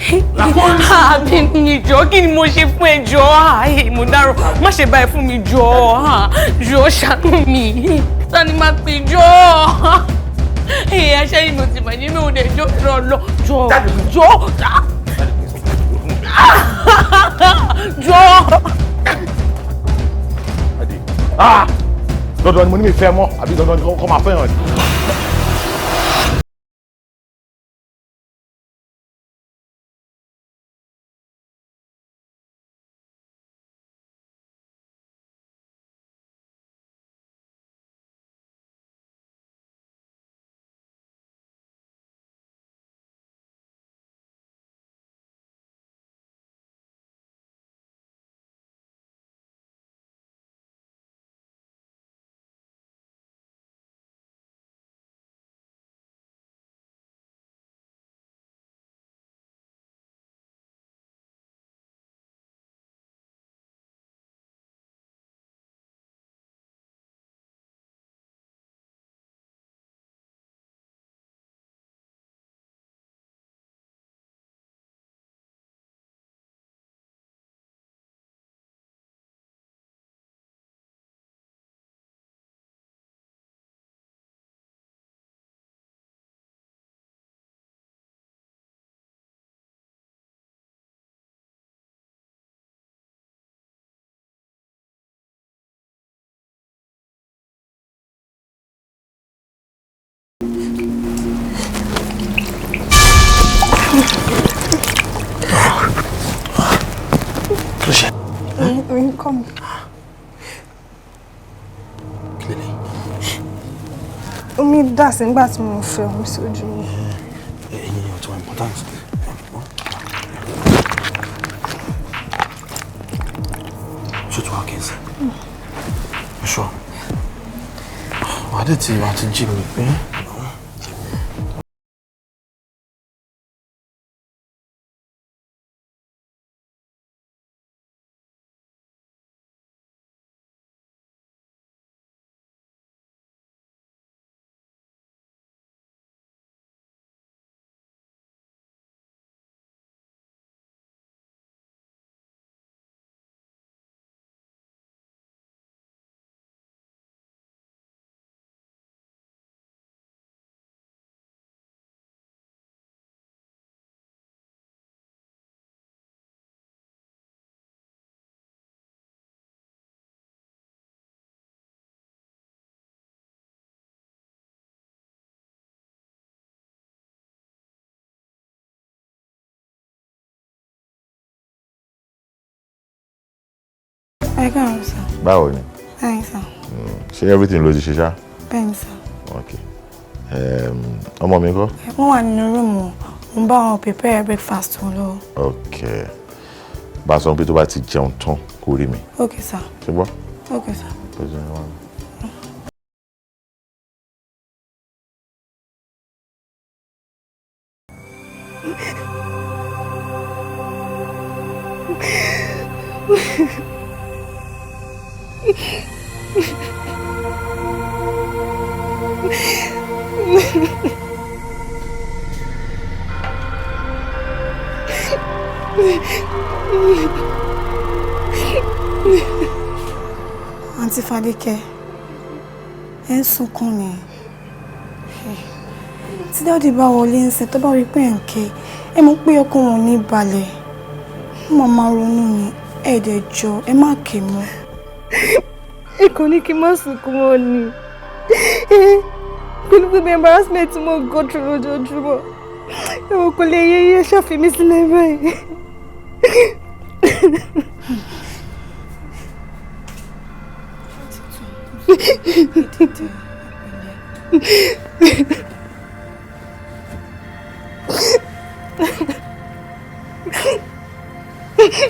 Àbí mi jọ̀ọ́ kí ni mo ṣe fún ẹ jọ̀ọ́? Mo dárò má ṣe báyìí fún mi jọ̀ọ́. Jọ̀ọ́ ṣàánú mi. Tani máa pè jọ̀ọ́. Aṣẹ́ yìí mo ti mọ̀ ní mi ò dé jọ̀ọ́ lọ. Jọ̀ọ́. Jọ̀ọ́. Dandan ni mo ní mi fẹ́ mọ́ àbí dandan ni kò máa fẹ́ràn ni. Come. Clearly. Omi dà sí nígbà tí mo fẹ́ omi sí ojú mi. Ẹ̀yin ni ọ̀tọ̀ important. Ṣé tó wá kí n sẹ́? Ṣọ́. Wàá dé tí wàá ti jí mi pé. Ẹ káàárọ̀ sir. Báwo ni? Hi sir. Ṣé everything ló ti ṣe ṣá? Bẹ́ẹ̀ni sir. Okay. Ọmọ mi ńkọ́? Wọ́n wà nínú rúùmù wọn. Mo bá wọn prepare breakfast wọn lọ. Okay. Bá a sọ pé tó bá ti jẹun tán kó rí mi. Okay sir. Ṣé gbọ́? Okay sir. Àǹtí Fadékẹ́, ẹ ń sunkún ni. Tí dáàdì bá wọlé ń sìn tó bá rí pé ẹ̀ ń ké, ẹ mọ̀ pé ọkàn wọn ní balẹ̀. Wọ́n máa ronú ni, ẹ̀ẹ́dẹ̀ jọ, ẹ má ké mọ́. Ẹ kò ní kí n má sunkún mọ́ ni. Pẹ̀lú gbogbo embarrassment tí mo go through lójoojúmọ́. Ẹ wò kò lè yẹ iye ṣàfihàn sílẹ̀ báyìí.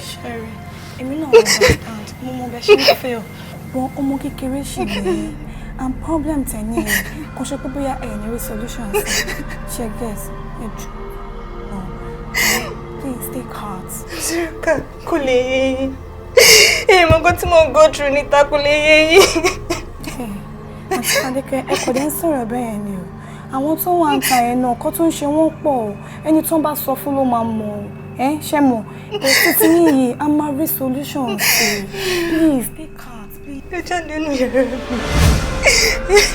Sherry, èmi náà understand. Mo mọ bẹ ṣe ń fẹ́ ọ. Bọ́n ọmọ kékeré ṣì ní. And problem tẹ̀ ní ẹ̀ kò ṣe pé bóyá ẹ̀ ní rí solution sí. Ṣé guess? No. Please take heart. Ṣèkà kò lè yé yín. Èèmọ̀ kan tí mo go through níta kò lè yé yín. Àti Fadékẹ́, ẹ kò dé ń sọ̀rọ̀ bẹ́ẹ̀ ni o. Àwọn tó wà ń ta ẹ̀ náà kọ́ tó ń ṣe wọ́n pọ̀ o. Ẹni tó ń bá sọ fún ló máa mọ̀ o. ṣé mo títí yìí a máa rí solution sí. Please take heart, please. Ẹ jáde nínú yàrá mi.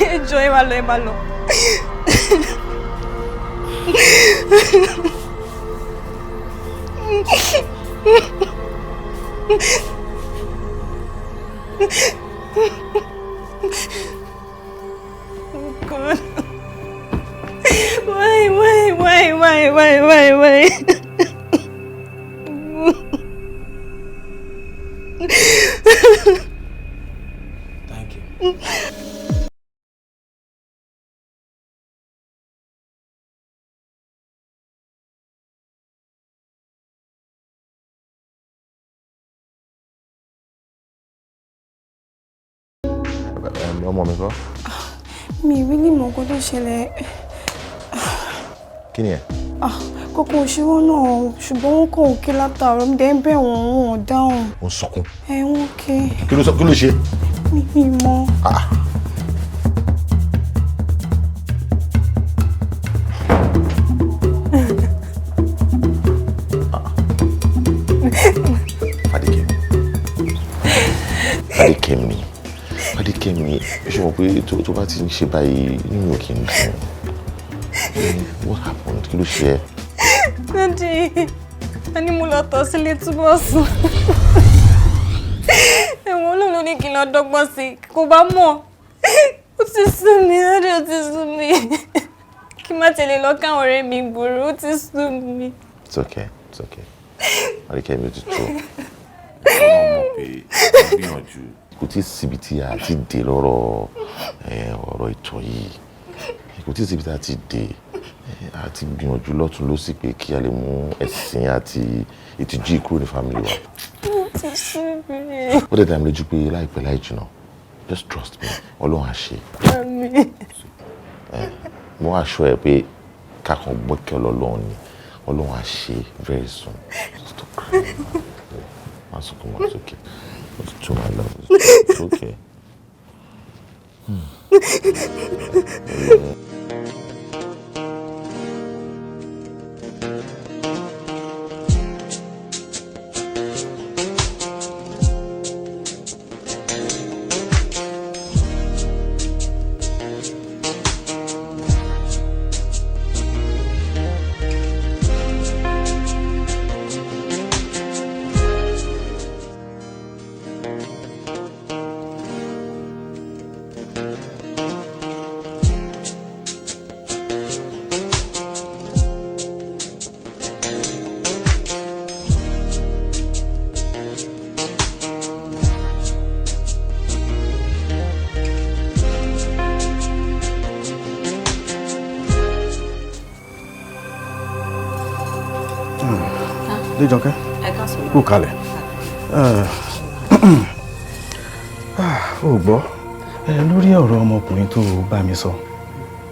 Ẹ jọ̀ọ́ ẹ máa lọ. God. Why? Thank you. Ọmọ mi kọ́. Mi rí ní mọ̀ nǹkan tó ṣẹlẹ̀. Kí ni ẹ? Kókó òṣìwọ́ náà ṣùgbọ́n wọ́n kàn òkè látàárọ̀ mi dẹ̀ ń bẹ̀ wọ́n wọn ò dáhùn. Ó ń sọkún. Wọ́n ké. Kí ló ṣe? Mi mọ̀. Fadékẹ́mi, ṣé mo pé tó bá ti ń ṣe báyìí nínú òkè ń dùn? What happened? Kí ló ṣe ẹ́? Daddy, a ní mo lọ tọ̀ sílé túbọ̀ sùn. Ẹ̀wọ̀n olóòlù ní kí n lọ dọ́gbọ́n sí kò bá mọ̀. Ó ti sú mi, Daddy, ó ti sú mi. Kí má tẹ̀lé lọ káwọn ọ̀rẹ́ mi gbòòrò, ó ti sú mi. It's okay. Fadékẹ́mi, ó ti tó. Ọmọ mọ̀ pé gbìyànjú. Kò tí ì síbi tí a ti dé lọ́rọ̀ ọ̀rọ̀ ìtọ̀ yìí. Kò tí ì síbi tí a ti dé. A ti gbìyànjú lọ́tún ló sì pé kí a lè mú ẹ̀sìn àti ìtìjú kúrò ní fámìlì wa. Ó dẹ̀ dá mi lójú pé láìpẹ́ láì jìnnà, just trust me, Ọlọ́run á ṣe. Mo wá aṣọ ẹ pé kákan gbọ́kẹ́ Ọlọ́run ni Ọlọ́run á ṣe very soon. Stop crying. Má sunkún mọ́, it's okay. It's true, my love. It's okay. Déjọkẹ́, kú kalẹ̀. Ó gbọ́ lórí ọ̀rọ̀ ọmọkùnrin tó bá mi sọ,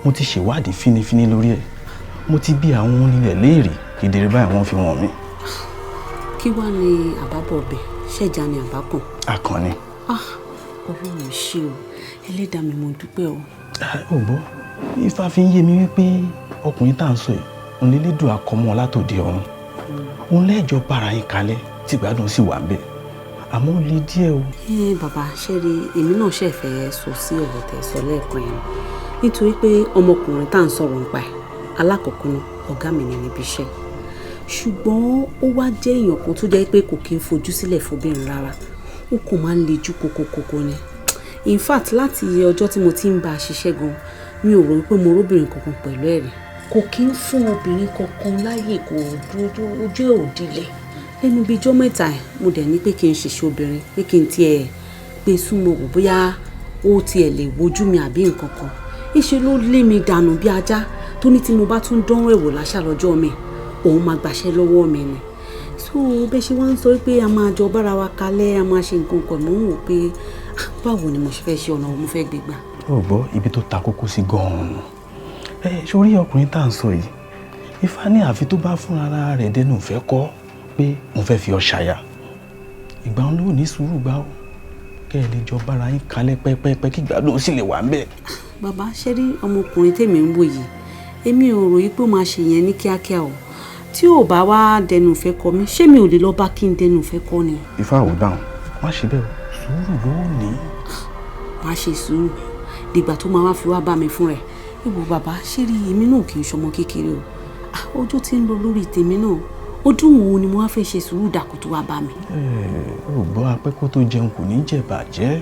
mo ti ṣèwádìí fínífíní lórí ẹ̀. Mo ti bí àwọn onílẹ̀ léèrè kedere báyìí wọ́n fi wọ̀n mí. Kí wá ní àbábọ̀ ọbẹ̀? Ṣẹ̀já ni àbákàn? Akànnì. Ọlọ́run ṣe o, ẹlẹ́dàá mi mo dúpẹ́ o. Ó gbọ́, Ifá fi ń yé mi wípé ọkùnrin tá à ń sọ yìí, òun lélédùn akọmọ látòdì ọ̀run. Òun lẹ́jọ́ bára yín kalẹ̀ tí ìgbádùn sì wà ń bẹ̀. Àmọ́ ó le díẹ̀ o. Bàbá ṣẹ́rí, èmi náà ṣẹ̀ fẹ́ sọ sí ọ̀rọ̀ tẹ̀ sọ lẹ́ẹ̀kan yẹn. Nítorí pé ọmọkùnrin tá à ń sọ̀rọ̀ nípa ẹ̀, alákọ̀ọ́kọ́ náà ọ̀gá mi ní níbi iṣẹ́. Ṣùgbọ́n ó wá jẹ́ èèyàn kan tó jẹ́ pé kò kí ń fojú sílẹ̀ fóbìnrin rárá. Ó kò máa ń lejú kókókókó ni. In fact, láti ọjọ́ tí mo ti ń bá a ṣiṣẹ́ gan, mi ò rò wípé mo róbìnrin kankan pẹ̀lú ẹ̀rí. Kò kí ń fún obìnrin kankan láyè, kò dúró ojú ẹ̀ òdìlẹ̀. Lẹ́nu bíi ijọ́ mẹ́ta ẹ̀ mo dẹ̀ ní pé kí n ṣiṣẹ́ obìnrin, pé kí n tiẹ̀ gbé súnmọ́ wò bóyá ó tiẹ̀ lè wojú mi àbí nǹkan kan. Ìṣe ló lé mi dànù bí ajá tó ní tí mo bá tún dánwò ẹ̀wò láṣà lọ́jọ́ mi, òun máa gbàṣẹ́ lọ́wọ́ mi ni. So bẹ́ẹ̀ ṣe wá ń sọ pé a máa jọ bára wa kalẹ̀, a máa ṣe nǹkan kan, mò ń wò pé báwo ni mo ṣe fẹ́ ṣe, ọ̀nà wo mo fẹ́ gbé gbà. Ó gbọ́, ibi tó ta kókó sí gan-an. Sórí ọkùnrin tá à ń sọ yìí, Ifá ní àfi tó bá fúnra rẹ̀ dẹnu ìfẹ́ kọ́ pé mo fẹ́ fi ọ ṣàyà. Ìgbà wọn ló ní sùúrù gbà ó, kẹ́ ẹ lè jọ bára yín kalẹ̀ pẹ́pẹ́pẹ́ kí ìgbádùn sì lè wà ń bẹ̀. Bàbá ṣe rí ọmọkùnrin tèmi ń wò yìí, èmi ò rò yí pé ó máa ṣe yẹn ní kíákíá o. tí ò bá wá dẹnu ìfẹ́ kọ mi ṣé mi ò lè lọ bá kí n dẹnu ìfẹ́ kọ ni. Ifá ò dáhùn má ṣe bẹ́ẹ̀ sùúrù ló ní. má ṣe sùúrù dìgbà tó máa wá fi wá bá mi fún rẹ̀ ìwọ bàbá ṣé rí èmi náà kì í ṣọmọ kékeré o ọjọ́ tí ń lọ lórí tèmi náà ọdún wo ni mo wá fẹ́ ṣe sùúrù dàkú tó wá bá mi. ò gbọ́ apẹ́kọ́ tó jẹun kò ní jẹ̀bàjẹ́.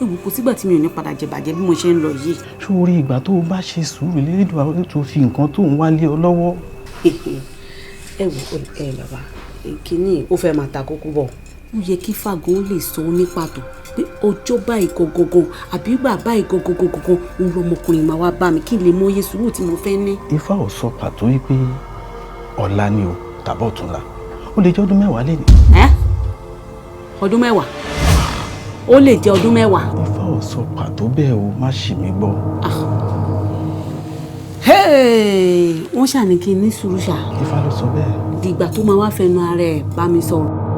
ewu kò sígbà tí mi ò ní padà jẹ̀bàjẹ́ bí mo ṣe ń lọ yìí. sórí ìgbà tó o bá ṣe sùúrù lédùn àwọn tó fi nǹkan tó ń wálé ọ lọ́wọ́. ẹ wo bàbá kínní ó fẹ́ máa ta kókó bọ̀ ó yẹ kí fàgùn lè sọ ní pàtó pé ọjọ́ báyìí gangan àbí bàbá yìí gangan òun lọmọkùnrin máa wá bá mi kí n lè mọyé sùúrù tí mo fẹ́ ní. Ifá ò sọ pàtó wípé ọ̀la ni o tàbọ̀ ọ̀túnla ó lè jẹ́ ọdún mẹ́wàá lé ní. ọdún mẹ́wàá ó lè jẹ́ ọdún mẹ́wàá. Ifá ò sọ pàtó bẹ́ẹ̀ o má ṣì mí gbọ́. wọ́n ṣàní kí n ní sùúrù ṣá. Ifá ló sọ bẹ́ẹ̀. dìgbà tó máa wá fẹnu ara ẹ̀ bá mi sọ̀rọ̀.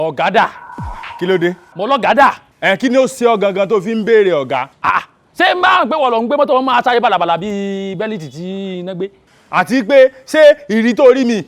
ọ̀gádà. kí ló dé. mo lọ́gádà. kí ni ó ṣe ọ gangan tó fi ń béèrè ọ̀gá. ṣé n bá ń pè wọ́n lọ ń gbé mọ́tò wọn máa sáré bàlàbàlà bíi bẹ́líìtì tí iná gbé. àti pé ṣé ìrì tó rí mi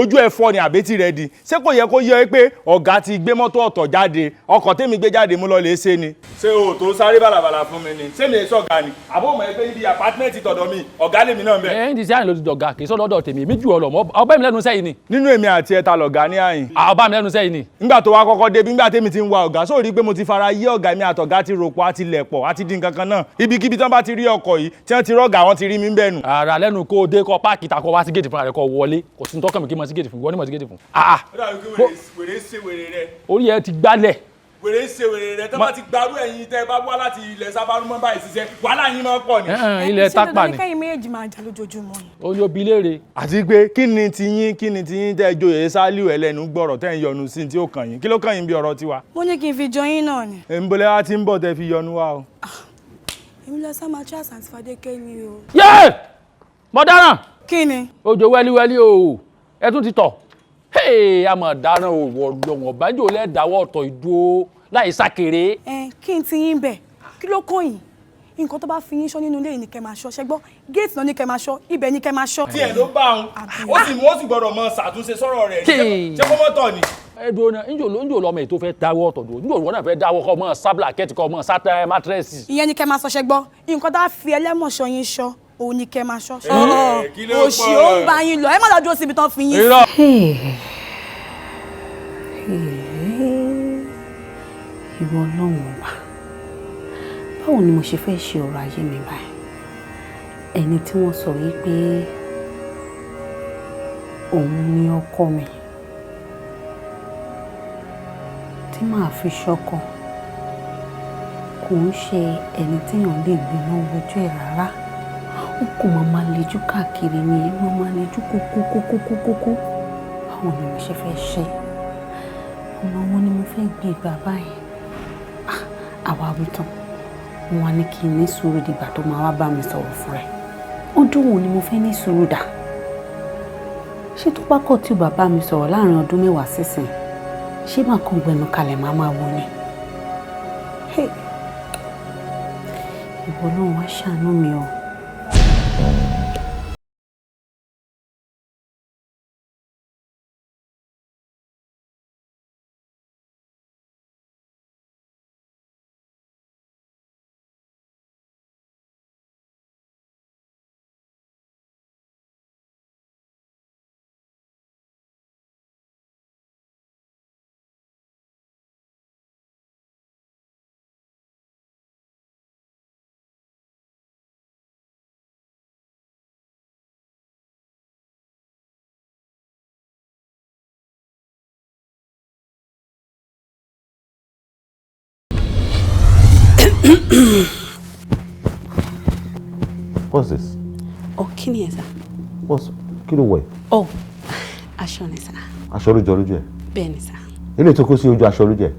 ojú ẹ̀ fọ́ ni àbẹ́tì rẹ̀ di ṣé kò yẹ kó yẹ pé ọ̀gá ti gbé mọ́tò ọ̀tọ̀ jáde ọkọ̀ tèmi gbé jáde mú lọ lè ṣe ni. ṣé o tó sáré bàlàbàlà fún mi ni ṣé mi èso ọ̀gá ni àbó mọ̀ pé níbi àpátímẹ́ǹtì tọ̀dọ̀ mi ọ̀gá lèmi náà ń bẹ. ń di sí àyìn ló ti dọ̀gá kì í sọ lọ́dọ̀ tèmi èmi jù ọ lọ ọbẹ̀ mi lẹ́nu sẹ́yìn ni. nínú èmi àti ẹ̀ta lọ̀gá ní àyìn. ọba mi lẹ́nu sẹ́yìn ni. nígbà tó wá kọ́kọ́ débi nígbà tèmi ti ń wa ọ̀gá sórí pé mo ti fara yí ọ̀gá mi àtọ̀gá ti rò pọ̀ àti lẹ̀pọ̀ àti di nǹkan kan náà ibikíbi tí wọ́n bá ti rí ọkọ̀ yìí tí wọ́n ti rọ́gà wọn ti rí mi bẹ́ẹ̀ nù. ara lẹ́nu kó o dé kọ́ páàkì takọ wá sí géètì fúnra rẹ̀ kọ́ wọlé kò sí tọ́kàn mi kí n mọ sí géètì fún ìwọ ní mọ̀ sí géètì fún. wèrè ṣe wèrè rẹ. orí ẹ ti gbálẹ̀. wèrè ṣe wèrè rẹ tó bá ti gbarú ẹ̀yin tẹ́ bá wá láti ilẹ̀ sábàrúmọ́ báyìí ṣiṣẹ́ wàhálà yín máa pọ̀ ni. ilẹ̀ tápà ni. ṣé dandan méjèèjì máa jà lójoojúmọ́ ni. ó yóò bi léèrè. àti pé kí ni tiyín tẹ́ joyè sálíù ẹlẹ́nu gbọ́rọ̀ tẹ́ ń yọnu sí tí ó kàn yín kí ló kàn yín bí ọ̀rọ̀ tiwa. mo ní kí n fi jọ yín náà ni. èmbólẹ́ wa ti ń bọ̀ tẹ́ fi yọnu wa o. èmi lọ sá matras àti fàdékẹ́ ni o. yé mo dáràn. kí ni. òjò wẹ́líwẹ́lí o ẹ tún ti tọ̀ a mọ̀ dáná o wọ̀lọ́wọ̀n bájò lẹ́dàwọ̀ ọ̀tọ̀ ìdúró láì sákèrè. kí n ti yín bẹ̀ kí ló kàn yín nǹkan tó bá fi yín ṣọ́ nínú ilé ní kẹ́ máa ṣọ́ ṣẹ́gbọ́ géètì náà ní kẹ́ máa ṣọ́ ibẹ̀ ní kẹ́ máa ṣọ́. tí ẹ ló bá òun ó sì gbọ́dọ̀ mọ ṣàtúnṣe sọ̀rọ̀ rẹ̀ ṣé kó mọ́ tọ̀ ni. ẹ dúró náà njò lọmọ ètò fẹ́ dáwọ́ ọ̀tọ̀ dúró njò lọ́nà fẹ́ dáwọ́ kọ́ mọ́ sábìlà kẹ́tì kọ́ mọ́ sátẹ́ mátírẹ́sì. ìyẹn ní kẹ́ máa ṣọ́ ṣẹ́gbọ́ nǹkan tó bá fi ẹlẹ́mọ̀ṣọ́ yín ṣọ́ òun ní kẹ́ máa ṣọ́. òṣì ó ń bá yín lọ ẹ má lọ dúró síbi tán fi yín sí. ìwọ ọlọ́run ọba báwo ni mo ṣe fẹ́ ṣe ọ̀rọ̀ ayé mi báyìí ẹni tí wọ́n sọ wípé òun ni ọkọ mi tí màá fi ṣọkọ kò ń ṣe ẹni téèyàn lè gbiná wojú ẹ̀ rárá ó kò máa lejú káàkiri ni ó máa lejú kókókókókókó báwo ni mo ṣe fẹ́ ṣe ọmọ wọn ni mo fẹ́ gbé ìgbà báyìí àwa wí tán wọn ní kí n ní sùúrù dìgbà tó máa wá bá mi sọ̀rọ̀ fún rẹ̀ ọdún wo ni mo fẹ́ ní sùúrù dà ṣé tó bá kọ̀ tí ò bá bá mi sọ̀rọ̀ láàrin ọdún mẹ́wàá sísìn ṣé màá kàn gbẹnu kalẹ̀ máa wo ni ìwọ náà wá ṣàánú mi o. What's this? Oh, kí ni ẹ sà? What's kí ló wọ̀ ẹ́? Oh, aṣọ ni sà. Aṣọ lójú ẹ̀? Bẹ́ẹ̀ ni sà. Ilé tó kó sí ojú aṣọ lójú ẹ̀?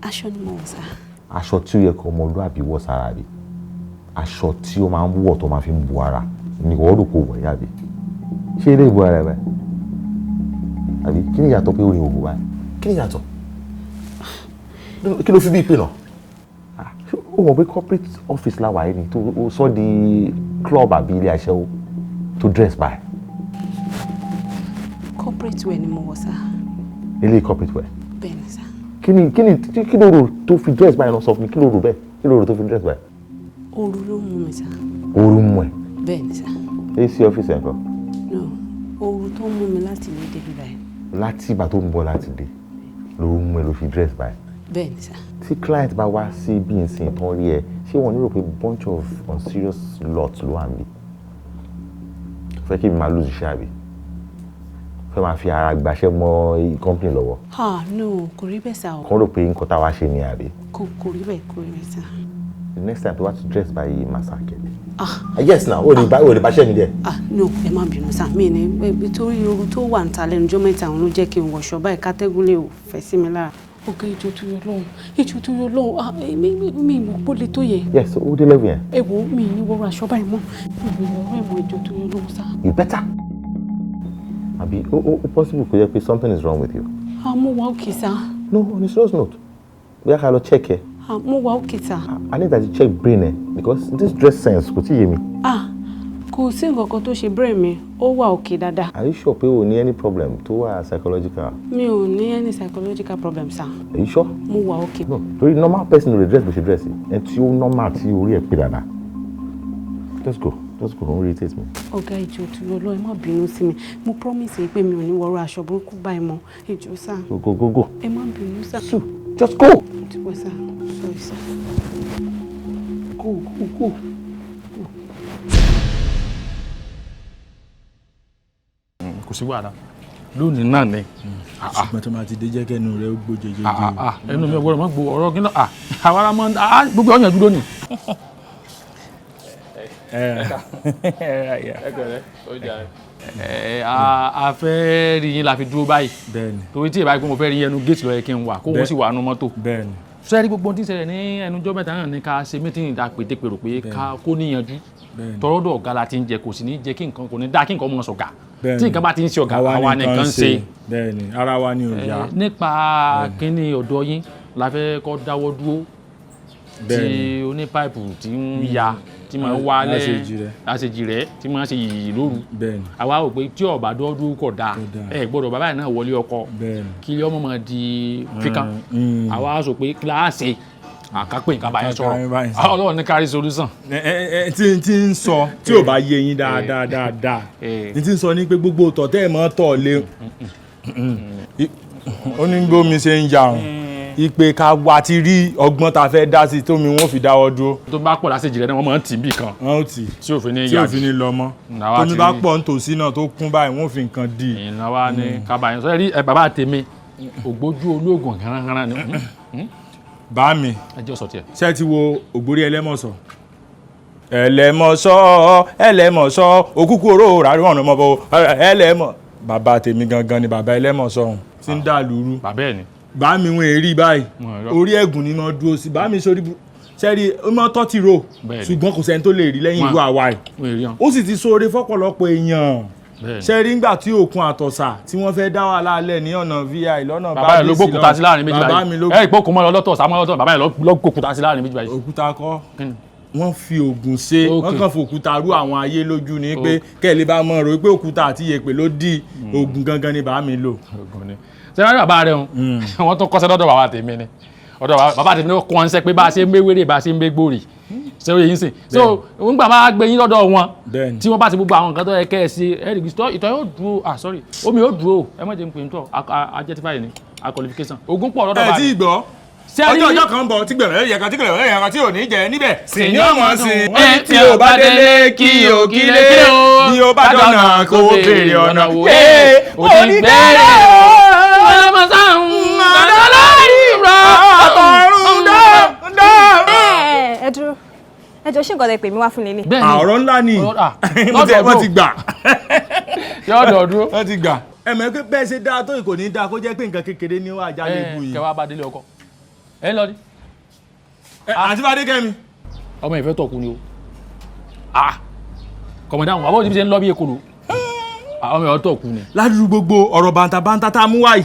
Aṣọ ni mo wọ̀ sà. Aṣọ tí ó yẹ kó ọmọlúàbí wọ̀ sára rí. Aṣọ tí ó máa ń wọ̀ tó máa fi ń bu ara ni wọ́n rò kó wọ̀ yá bí. Ṣé ilé ìbò ara ẹ̀ báyìí? Àbí kí ni ìyàtọ̀ pé orin òbò báyìí? Kí ni ìyàtọ̀? Kí ló fi bí ìpè náà? Ó mọ̀ pé corporate office la wà yìí ni tó sọ di club àbí ilé aṣẹ́wó tó dress by. Corporate wear ni mo wọ̀ sà. Ilé corporate wear? Bẹ́ẹ̀ ni sà. Kí ló rò tó fi dress by náà sọ fún mi? Kí ló rò bẹ́ẹ̀? Kí ló rò tó fi dress by? Ooru ló mú mi sà. Ooru mú ẹ? Bẹ́ẹ̀ ni sà. AC office ẹ̀ kọ́? No, ooru tó mú mi láti ilé débi báyìí. Láti ìgbà tó ń bọ̀ láti dé ló mú ẹ ló fi dress by. Bẹ́ẹ̀ ni sà. Tí client bá wá sí bí n sin tán rí ẹ ṣé wọn nílò pé bunch of unserious lot ló wà níbí? Fẹ́ kí mi máa lose iṣẹ́ àbí? Fẹ́ máa fi ara gbaṣẹ́ mọ́ company lọ́wọ́? No, kò rí bẹ́ẹ̀ sà o. Kàn rò pé nǹkan táwa ṣe ni àbí? Kò rí bẹ́ẹ̀ sà. The next time tó wá to dress by massacre. Yes now, o lè bá ṣẹ́ mi dẹ̀. No, ẹ má bínú sà. Mi ní nítorí ooru tó wà níta lẹ́nu ọjọ́ mẹ́ta òun ló jẹ́ kí n wọṣọ báyìí kátẹ́gùn lè fẹ́ sí mi lára. Ọ̀gá ìjọ tó yọ lọ́hùn mi mọ̀ pé ó le tó yẹ. Yes, ó dé lẹ́wìn yẹn. Ẹ wo mi ní wọ́n aṣọ báyìí mọ́ mi mọ̀ ìjọ tó yọ lọ́hùn sá. You better. Àbí ó possible kò yẹ pé something is wrong with you. Mo wà òkè sá. No, on a serious note. Bóyá ká lọ check ẹ. Mo wà òkè sá. I need that you check brain ẹ because this dress sense kò tí ì yé mi. Kò sí nǹkan kan tó ṣe brain mi, ó wà òkè dáadáa. Are you sure pé o ní any problem tó wà psychological? Mi ò ní any psychological problem sá. Are you sure? Mo wà òkè. No, torí normal person ló lè dress bó ṣe dress ẹ tí ó normal tí orí ẹ pé dáadáa. Let's go, don't irritate me. Ọ̀gá ìjọ tó yọ lọ ẹ má bínú sí mi, mo promise pé mi ò ní wọrọ aṣọ burúkú báyìí mọ́ ìjọ sá. Go. Ẹ má bínú sá. Just go. Ti pẹ́ sá, sorry sá. Go. Kò sí wàhálà lónìí náà ni. Ṣùgbọ́n tó máa ti dé jẹ́ kẹ́nu rẹ̀ ó gbó jẹjẹrẹ. Ẹnu mi ò gbọ́dọ̀ mọ́ gbó ọ̀rọ̀ kí náà àwọn ará máa ń gbogbo ọ̀yàn dúró ni. A fẹ́ rí yín la fi dúró báyìí. Bẹ́ẹ̀ni. Torí tí ìbáyìí pé mo fẹ́ rí ẹnu géètì ló yẹ kí n wà kó wọ́n sì wà nú mọ́tò. Bẹ́ẹ̀ni. Sẹ́ẹ̀rí gbogbo tí ń ṣẹlẹ̀ ní ẹnujọ́ mẹ́ta náà ni ká ṣe mítìnì dá pétépèrò pé ká kó níyanjú. Tọ́rọ́dọ̀ ọ̀gá la ti ń jẹ kò sì ní jẹ́ kí nǹkan kò ní dá kí nǹkan mọ̀ sọ̀gá. Tí nǹkan bá ti ń ṣe ọ̀gá àwa nìkan ṣe. Bẹ́ẹ̀ni, ara wa ni ò yá. Nípa kíní ọ̀dọ́ yín la fẹ́ kọ́ dáwọ́ dúró tí onípáìpù tí ń ya tí máa ń wá láṣejì rẹ̀ tí máa ń ṣe yìí lóru. Àwa rò pé tí ọ̀bà dọ́dún kọ̀ dáa gbọ́dọ̀ bàbá yìí náà wọlé ọkọ kí ọmọ máa di fíkàn. Àwa sọ pé kíláàsì àkápè nǹkan bá yẹn sọ̀rọ̀ Ọlọ́run ní kárí solution. tí ń sọ tí ò bá yé yín dáadáa tí ń sọ ní pé gbogbo tọ̀ tẹ́ ẹ̀ mọ́ tọ̀ lé ó ní gbómi ṣe ń jà ipe ká wá ti rí ọgbọ́n ta fẹ́ dá sí tómi wọ́n fi dáwọ́ dúró. tó bá pọ̀ láṣejì rẹ̀ náà wọ́n máa ń tì bí kan. wọ́n ó tì tí òfin ní lọ mọ́ tómi bá pọ̀ nítòsí náà tó kún báyìí wọ́n fi nǹkan dì. ìnáwó ni kábàáyé sọ rí bàbá tèmi ògbójú olóògùn hánahánà ni. bá mi ẹjọ́ sọ tiẹ̀. ṣé ti wo ògbórí ẹlẹ́mọ̀sọ ẹlẹ́mọ̀sọ òkúkú oró ràrí ọ̀nà ọmọ bọ̀ ẹlẹ́mọ̀ bàbá tèmi gangan ni bàbá ẹlẹ́mọ̀sọ ọ̀hún tí ń dà lúrú. bàbá ẹ̀ ni. bá mi wọn èrí báyìí orí ẹ̀gùn ni mo dúró sí bá mi sórí sẹ́rí ọmọ tó ti rò ṣùgbọ́n kò sẹ́ni tó lè rí lẹ́yìn ìlú àwa yìí ó sì ti sóore fọ́pọ̀lọpọ̀ èèyàn sẹ́rí ńgbà tí òkun àtọ̀sà tí wọ́n fẹ́ dá wà lálẹ́ ní ọ̀nà vi lọ́nà bàbá yẹn ló gbókúta sí láàrin méjì báyìí ẹ̀ ìpókùn mọ́ lọ́tọ̀ sàmọ́ lọ́tọ̀ bàbá yẹn ló gbókúta sí láàrin méjì báyìí. òkúta kọ́ wọ́n fi ògùn ṣe wọ́n kàn fi òkúta rú àwọn ayé lójú ni pé kẹ́lẹ́ bá mọ̀ rò pé òkúta àti iyẹ̀pẹ̀ ló di ògùn gangan ni bàá mi lò. sẹ́wọ́n bàbá rẹ̀ wọ́n tún kọ́sẹ́ lọ́dọ̀ bàbá tèmi ni ọ̀dọ̀ bàbá tèmi ló kọ́ ọ́nṣẹ́ pé bá a ṣe ń gbé wéré bá a ṣe ń gbé gbòòrì ṣé o yìí sìn so nígbà máa gbé yín lọ́dọ̀ wọn tí wọ́n bá ti gbogbo àwọn nǹkan tó yẹ kẹ́ ẹ ṣe ẹ̀rì ìtọ́ yóò dúró sorry omi yóò dúró ẹ má jẹ́ ń pè ń tọ́ ajẹ́tífáyé ni qualification ogun pọ̀ lọ́dọ̀ bá ẹ ti gbọ́ ọjọ́ kan bọ̀ tí gbẹ̀rẹ̀ yẹ̀kan tí gbẹ̀rẹ̀ yẹ̀kan tí ò ní jẹ níbẹ̀ sì ní ọmọ sí i tí o bá délé kí o kílé bí o bá dọ̀nà kó o béèrè ọ̀nà wò ó ní bẹ́ẹ̀rẹ̀ ọ̀rọ̀ ọ̀run dá nǹkan tẹ́ pè mí wá fún lélẹ̀. ọ̀rọ̀ ńlá ni wọ́n ti gbà. yọ̀dọ̀dún. wọ́n ti gbà. ẹ̀mọ́ pé bẹ́ẹ̀ ṣe dáa tó kò ní dáa kó jẹ́ pé nǹkan kékeré ní wàá jáde ibú yìí. kẹwàá bá délé ọkọ ẹ lọ ní. àti Fadé Kẹ́mi. ọmọ ìfẹ́ tọ̀kù ni o kọ̀mọ̀dá àwọn àbọ̀ òjì ṣe ń lọ bí ekolo ọmọ ìfẹ́ tọ̀kù ni. ládùúgbò gbogbo ọ̀rọ̀ bàǹtàbàǹtà tá a mú wáyìí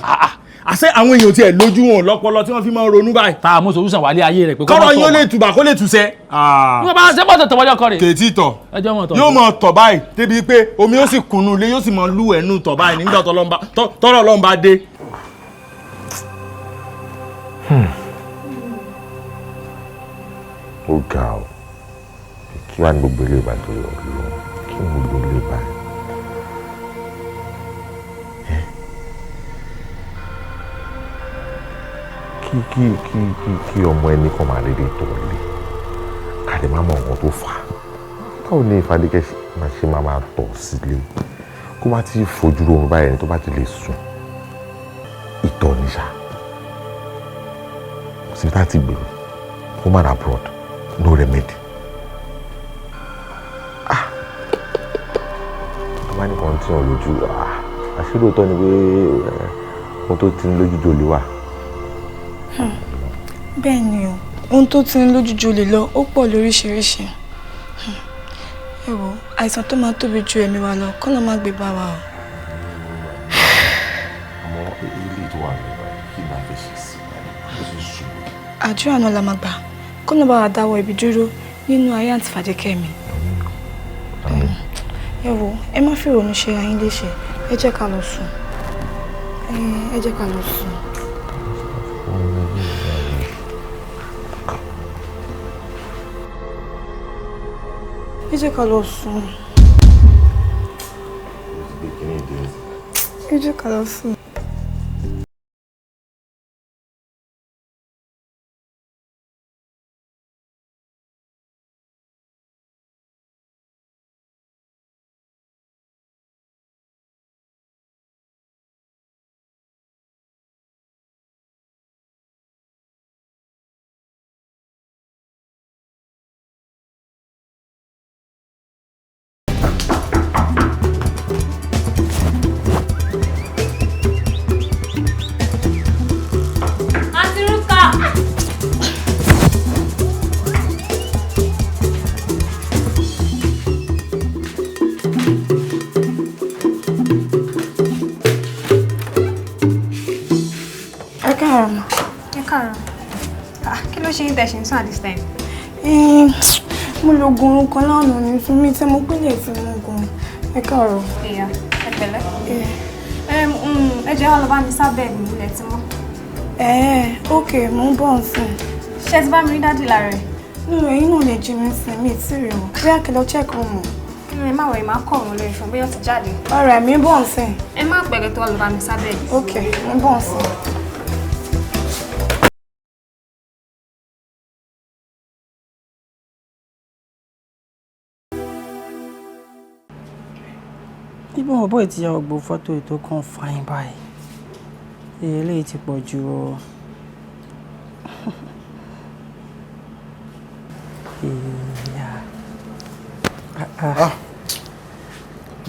àṣẹ àwọn èèyàn tiẹ̀ lójú wọn lọ́pọlọ tí wọ́n fi máa ń ronú báyìí. tá a mú solúsàn wálé ayé rẹ̀ pé kọ́rọ̀ yín ó lè tùbà kó lè tùsẹ́. wọ́n bá ṣe bọ́tọ̀ tọ̀wọ́jọ́ kọ́ rẹ̀. kèétí tọ̀ yóò mọ tọ̀ báyìí débi pé omi ó sì kùnú lé yóò sì mọ lú ẹnu tọ̀ báyìí nígbà tọ́rọ̀ Ọlọ́run bá dé. ó ga ọ kí wàá ní gbogbo ilé ìbá tó lọ kí ní gbogbo ilé ìbá kí ọmọ ẹni kan máa dédé tọ̀ lé káde má mọ nǹkan tó fà á báwo ni Fadékẹ́ máa ṣe máa tọ̀ sílé kó má ti fojú oorun báyìí tó bá ti lè sùn ìtọ̀ níṣà síbi tá a ti gbèrò woman abroad no remedy. Àbá ní kan tí wọn lójú àṣírí òótọ́ ni pé ohun tó ti ń lójú jòlè wà. Bẹ́ẹ̀ ni o, ohun tó ti ń lójú jòlè lọ ó pọ̀ lóríṣiríṣi. Ẹ wo, àìsàn tó máa tóbi ju ẹ̀mí wa lọ kọ́ ló máa gbé bá wa o. Àmọ́ ilé tó wà nígbà kí máa fi ṣe sí ó sì sùn. Àdúrà náà la máa gbà kọ́ ló bá wa dáwọ́ ibi dúró nínú ayé àǹtí Fadékẹ́ mi. Ẹ wo, ẹ má fi ìrònú ṣe ayín léṣe, ẹ jẹ́ ká lọ sùn. Ẹ jẹ́ ká lọ sùn. Ẹ jẹ́ ká lọ sùn. Ẹ jẹ́ ká lọ sùn. Ṣe intention at this time. Mo lo gun kan lánàá ní fún mi tí mo pé lè fi mo gun. Ẹ káàárọ̀. Ìyá, ẹ pẹ̀lẹ́. Ẹ jẹ́ wá lọ bá mi sábẹ́ mi ilẹ̀ tí mọ́. Okay, mo ń bọ̀ nsìn. Ṣé ti bá mi rí dádì lára ẹ̀? Ẹ̀yin náà lè jí mi sìn mí tí rí wọn. Bí àkẹ́lọ́ check wọn. Ẹ má wọ̀ ẹ̀ máa kọ̀ wọn lórí fún bóyá ó ti jáde. Ọ̀rẹ́ mi ń bọ̀ nsìn. Ẹ má pẹ̀lẹ́ tó wá lọ bá mi sábẹ́ mi. Okay, mo ń bọ̀ nsìn. Ibo mo boy ti ya gbogbo fọ́tò ètò kan fine báyìí. Eléyìí ti pọ̀ jù o.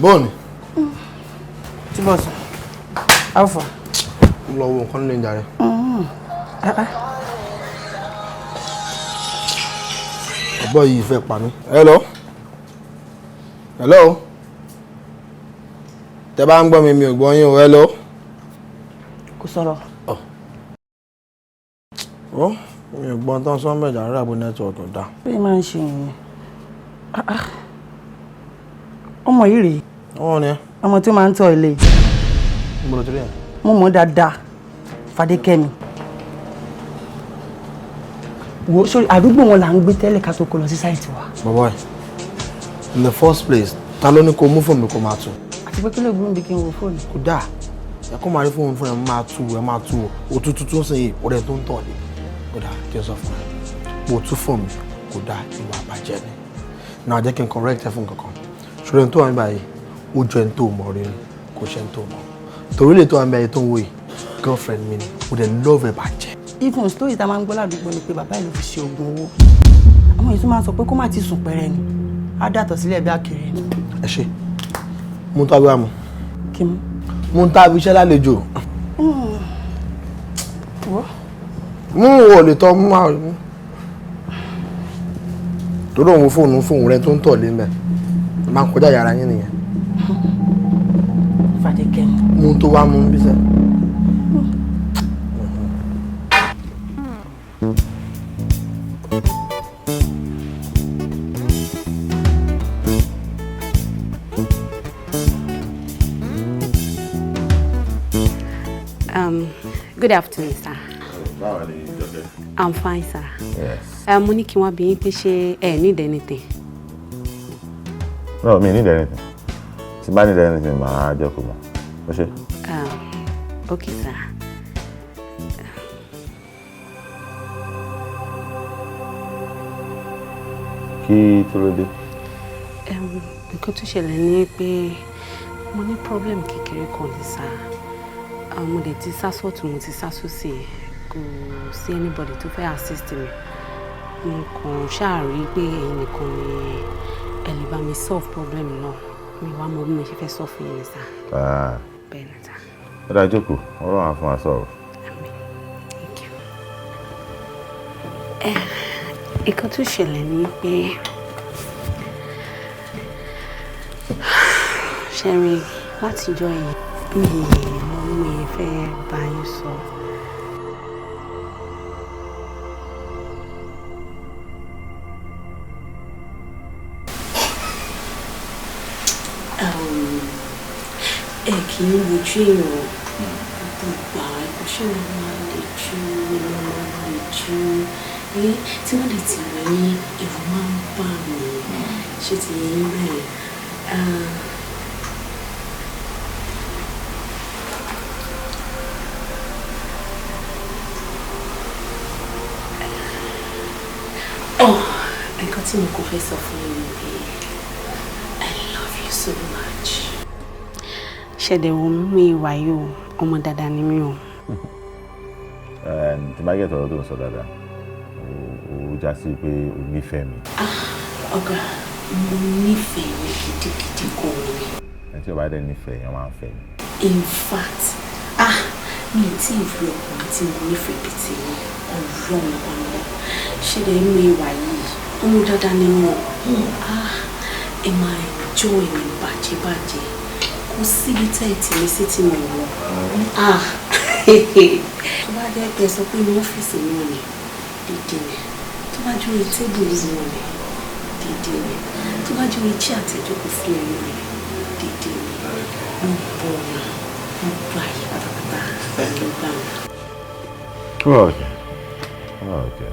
Bọ́ọ̀nì. Tí bọ́ọ̀sì. Alpha. Lọ wo nǹkan nílé ìjà rẹ̀. Ọ̀bọ̀ yìí fẹ́ pa mí. Hello. Hello. Tẹ́ bá ń gbọ́ mi ò gbọ́ yín o. Hello. Kò sọ̀rọ̀. Mi ò gbọ́n tán sọ́n mẹ́jà rẹ̀ àbò network tó dá. Bí máa ń ṣe ìyẹn. Ọmọ yìí rèé. Ọmọ ni ẹ. Ọmọ tí ó máa ń tọ́ ilé. Mo lọ torí ẹ̀. Mo mọ̀ dáadáa. Fadékẹ́mi. Wo sórí àdúgbò wọn là ń gbé tẹ́lẹ̀ ká tó kó lọ sí sáìtì wa. Bàbá ẹ̀, in the first place, ta ló ní kó mú fóònù mi kó máa tù? Àti pé kí ló gbé mi kí n wo fóònù? Kò dáa. Ẹ kó máa rí fóònù fún ẹ máa tú o. Òtútù tó ń sìn yìí, ọ̀rẹ́ tó ń tọ̀ ni. Kò dáa kí n sọ fún ẹ. Bó tú fóònù mi, kò dáa ìwà àbàjẹ́ ni. Náà jẹ́ kí n correct ẹ fún kankan. Ṣòro ẹni tó wà níbàyìí, ó jọ ẹni tó mọ̀ rí ni, kò ṣe ẹni tó mọ̀. Torí lè tó wà níbàyìí tó ń wò yìí, girlfriend mi ni, ó dẹ̀ love ẹ bàjẹ́. Even story tá máa ń gbọ́ ládùúgbò ni pé bàbá ìlú fi ṣe oògùn owó. Àwọn yìí tún máa sọ pé kó má ti sùn pẹ̀rẹ̀ ni á dàtọ̀ sílẹ̀ bí àkèrè ni. ẹ ṣe mú tàbí àmọ́. kí mú. mú tàbí iṣẹ́ lálejò. mú ò lè tọ́ mú àwọn mú. torí òun fóònù rẹ tó ń tọ̀ lé mẹ́ máa ń kọjá yàrá yín nìyẹn. Fàdékẹ́. mú tó wá mú bí sẹ́. Good afternoon, sir. I'm fine, sir. Yes. Mo ní kí wọ́n bi yín pé ṣé ẹ need anything. No, me need anything. Tí bá need anything, màá jẹ́ kó mọ̀. Ó ṣe. Okay, sir. Kí tó ló dé? Nǹkan tó ṣẹlẹ̀ ni pé mo ní problem kékeré kan ní sá. Mo dẹ̀ ti sá sọ́tún, mo ti sá sósì. Kò sí anybody tó fẹ́ assist mi. Mo kàn ṣáà rí pé ẹ̀yin nìkan ni ẹ lè bá mi solve problem náà. Mi wá mọ bí mo ṣe fẹ́ sọ fún yín sá. Bẹ́ẹ̀ ni sá. Ó dáa jókòó, Ọlọ́run á fún wa sọ̀rọ̀. Thank you. Nǹkan tó ṣẹlẹ̀ ni pé ṣẹ́rin látijọ́ yìí mi fẹ́ bá yín sọ. Ẹ kì í wojú èèyàn gbogbo àwọn ẹ̀kọ́ ṣé wọ́n máa lè jú tí wọ́n lè ti rẹ̀ ní ẹ̀rù máa ń bà mí ṣé ti yẹ yín bẹ́ẹ̀. Nǹkan tí mo kò fẹ́ sọ fún yín ni I love you so much. Ṣẹ̀dẹ̀ wo mímú ìwà yìí o, ọmọ dáadáa ni mí o. Tí máa gẹ̀tọ̀ ọ̀rọ̀ tó ń sọ dáadáa, ó já sí pé o nífẹ̀ẹ́ mi. Ọ̀gá, mo nífẹ̀ẹ́ yín gidigidi gan ni. Ẹ tí o bá dẹ̀ nífẹ̀ẹ́ yẹn máa ń fẹ́ mi. In fact, mi ò tí ì rí ọkùnrin tí mo nífẹ̀ẹ́ bí ti ọ̀rọ̀ ọ̀nà. Ṣẹ̀dẹ̀ mímú ìwà yìí, ọmọ dáadáa ni mí o. Ẹ máa enjoy mi bàjẹ́bàjẹ́. Kò síbi tẹ́ ẹ tì mí sí tí mo wọ̀. Tó bá jẹ́ pé sọ pé ní ọ́fíìsì náà ni dídì ni, tó bá jó orí tébùlù náà ni dídì ni, tó bá jó orí chair àtẹ̀jókòó fún ẹ̀rọ ni dídì ni, mo bọ̀ ọ̀nà mo gbà yí pátápátá ló gbà mí. Okay.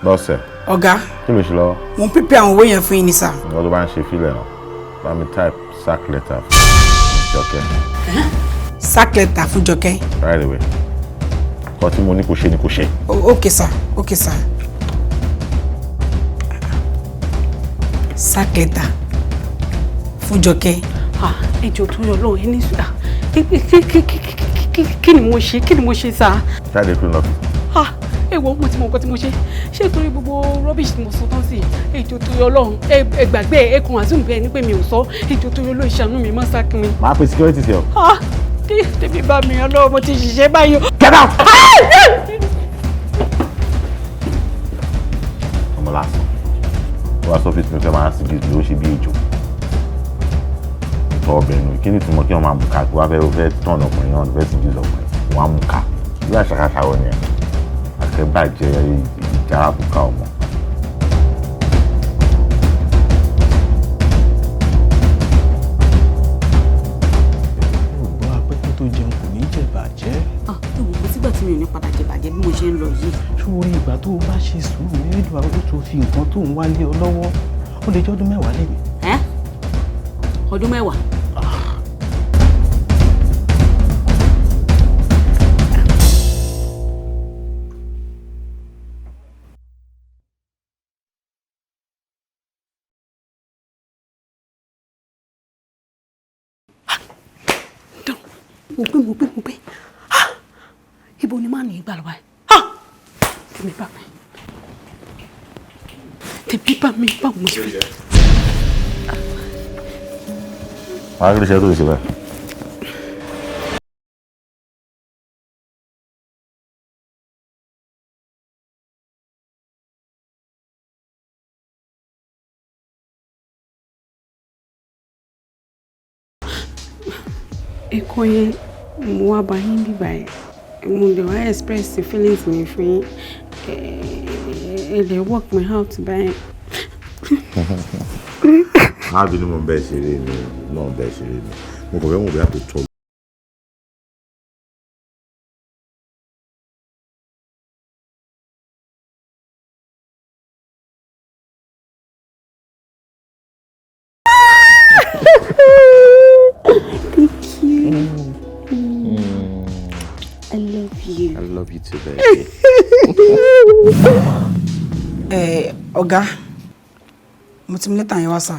Bọ́sẹ̀. Ọ̀gá. Kí ló ṣe lọ́wọ́? Mo ń pípẹ́ àwọn owó yẹn fún yín ní sà. Ìwọ́n tó bá ń ṣe fílẹ̀ náà, bá mi type sack letter fún Jọkẹ́. Sack letter fún Jọkẹ́. Right away. Kọ́ tí mo ní kò ṣe ni kò ṣe. Okay sir, okay sir. Sack letter fún Jọkẹ́. Ẹjọ́ tó yọ lọ́wọ́ ẹni sùdà. Kí ni mo ṣe sá? Jáde kúrò lọ́fíìsì. Èwo mo ti mọ nǹkan tí mo ṣe ṣé torí gbogbo rubbish tí mo sọ tán sí ètò tó yọ lọ́hùn ẹ gbàgbé ẹ kàn àzùm bẹ́ẹ̀ ni pé mi ò sọ ètò tó yọ lọ́hùn ìṣàánú mi má sákì mi. Máa pe security sí ọ. Tèmi bá mi yan lọ́wọ́ mo ti ṣiṣẹ́ báyìí. Get out! Ọmọ lásán wọ́n á sọ fún mi fẹ́ máa sì bí ó ṣe bí ejò. Ìtọ́ ọbẹ̀ nù kí ni ìtumọ̀ kí wọ́n máa mú ká kí wọ́n fẹ́ tọ̀nà ọkùnrin náà fẹ́ sì bí ọkùnrin wọ́n á mú ká bí àṣàkáṣà wọ̀ nìyẹn. Akẹ́bàjẹ́ ìjábùkà ọmọ. Ògbọ́n apẹ́kọ́ tó jẹun kò ní jẹ̀bàjẹ́. Ìwò sígbà tí mi ò ní padà jẹ̀bàjẹ́ bí mo ṣe ń lọ yìí. Sórí ìgbà tó o bá ṣe sùúrù nílùú àwọn tó fi nǹkan tó ń wálé ọ lọ́wọ́ ó lè jẹ́ ọdún 10 lẹ́nu. Ọdún 10? Mo gbé. Ibo ni máa ní ìgbà lọ́wọ́ ẹ̀? Tèmi bá mi báwo mo ṣe fẹ́. Wàá kí ló ṣe tó ṣe báyìí. Ẹ̀kọ́ yẹn mo wá bá yín bí báyìí. Mo lè wá express the feelings mi fún yín. Ẹ lè work me out báyìí. Má bínú mo ń bẹ́ẹ̀ ṣeré ni, náà ń bẹ́ẹ̀ ṣeré ni. Mo kàn fẹ́ mọ̀ bí a tó tọ́. I love you. I love you too, baby. Ọ̀gá, mo ti mú lẹ́tà yẹn wá sà.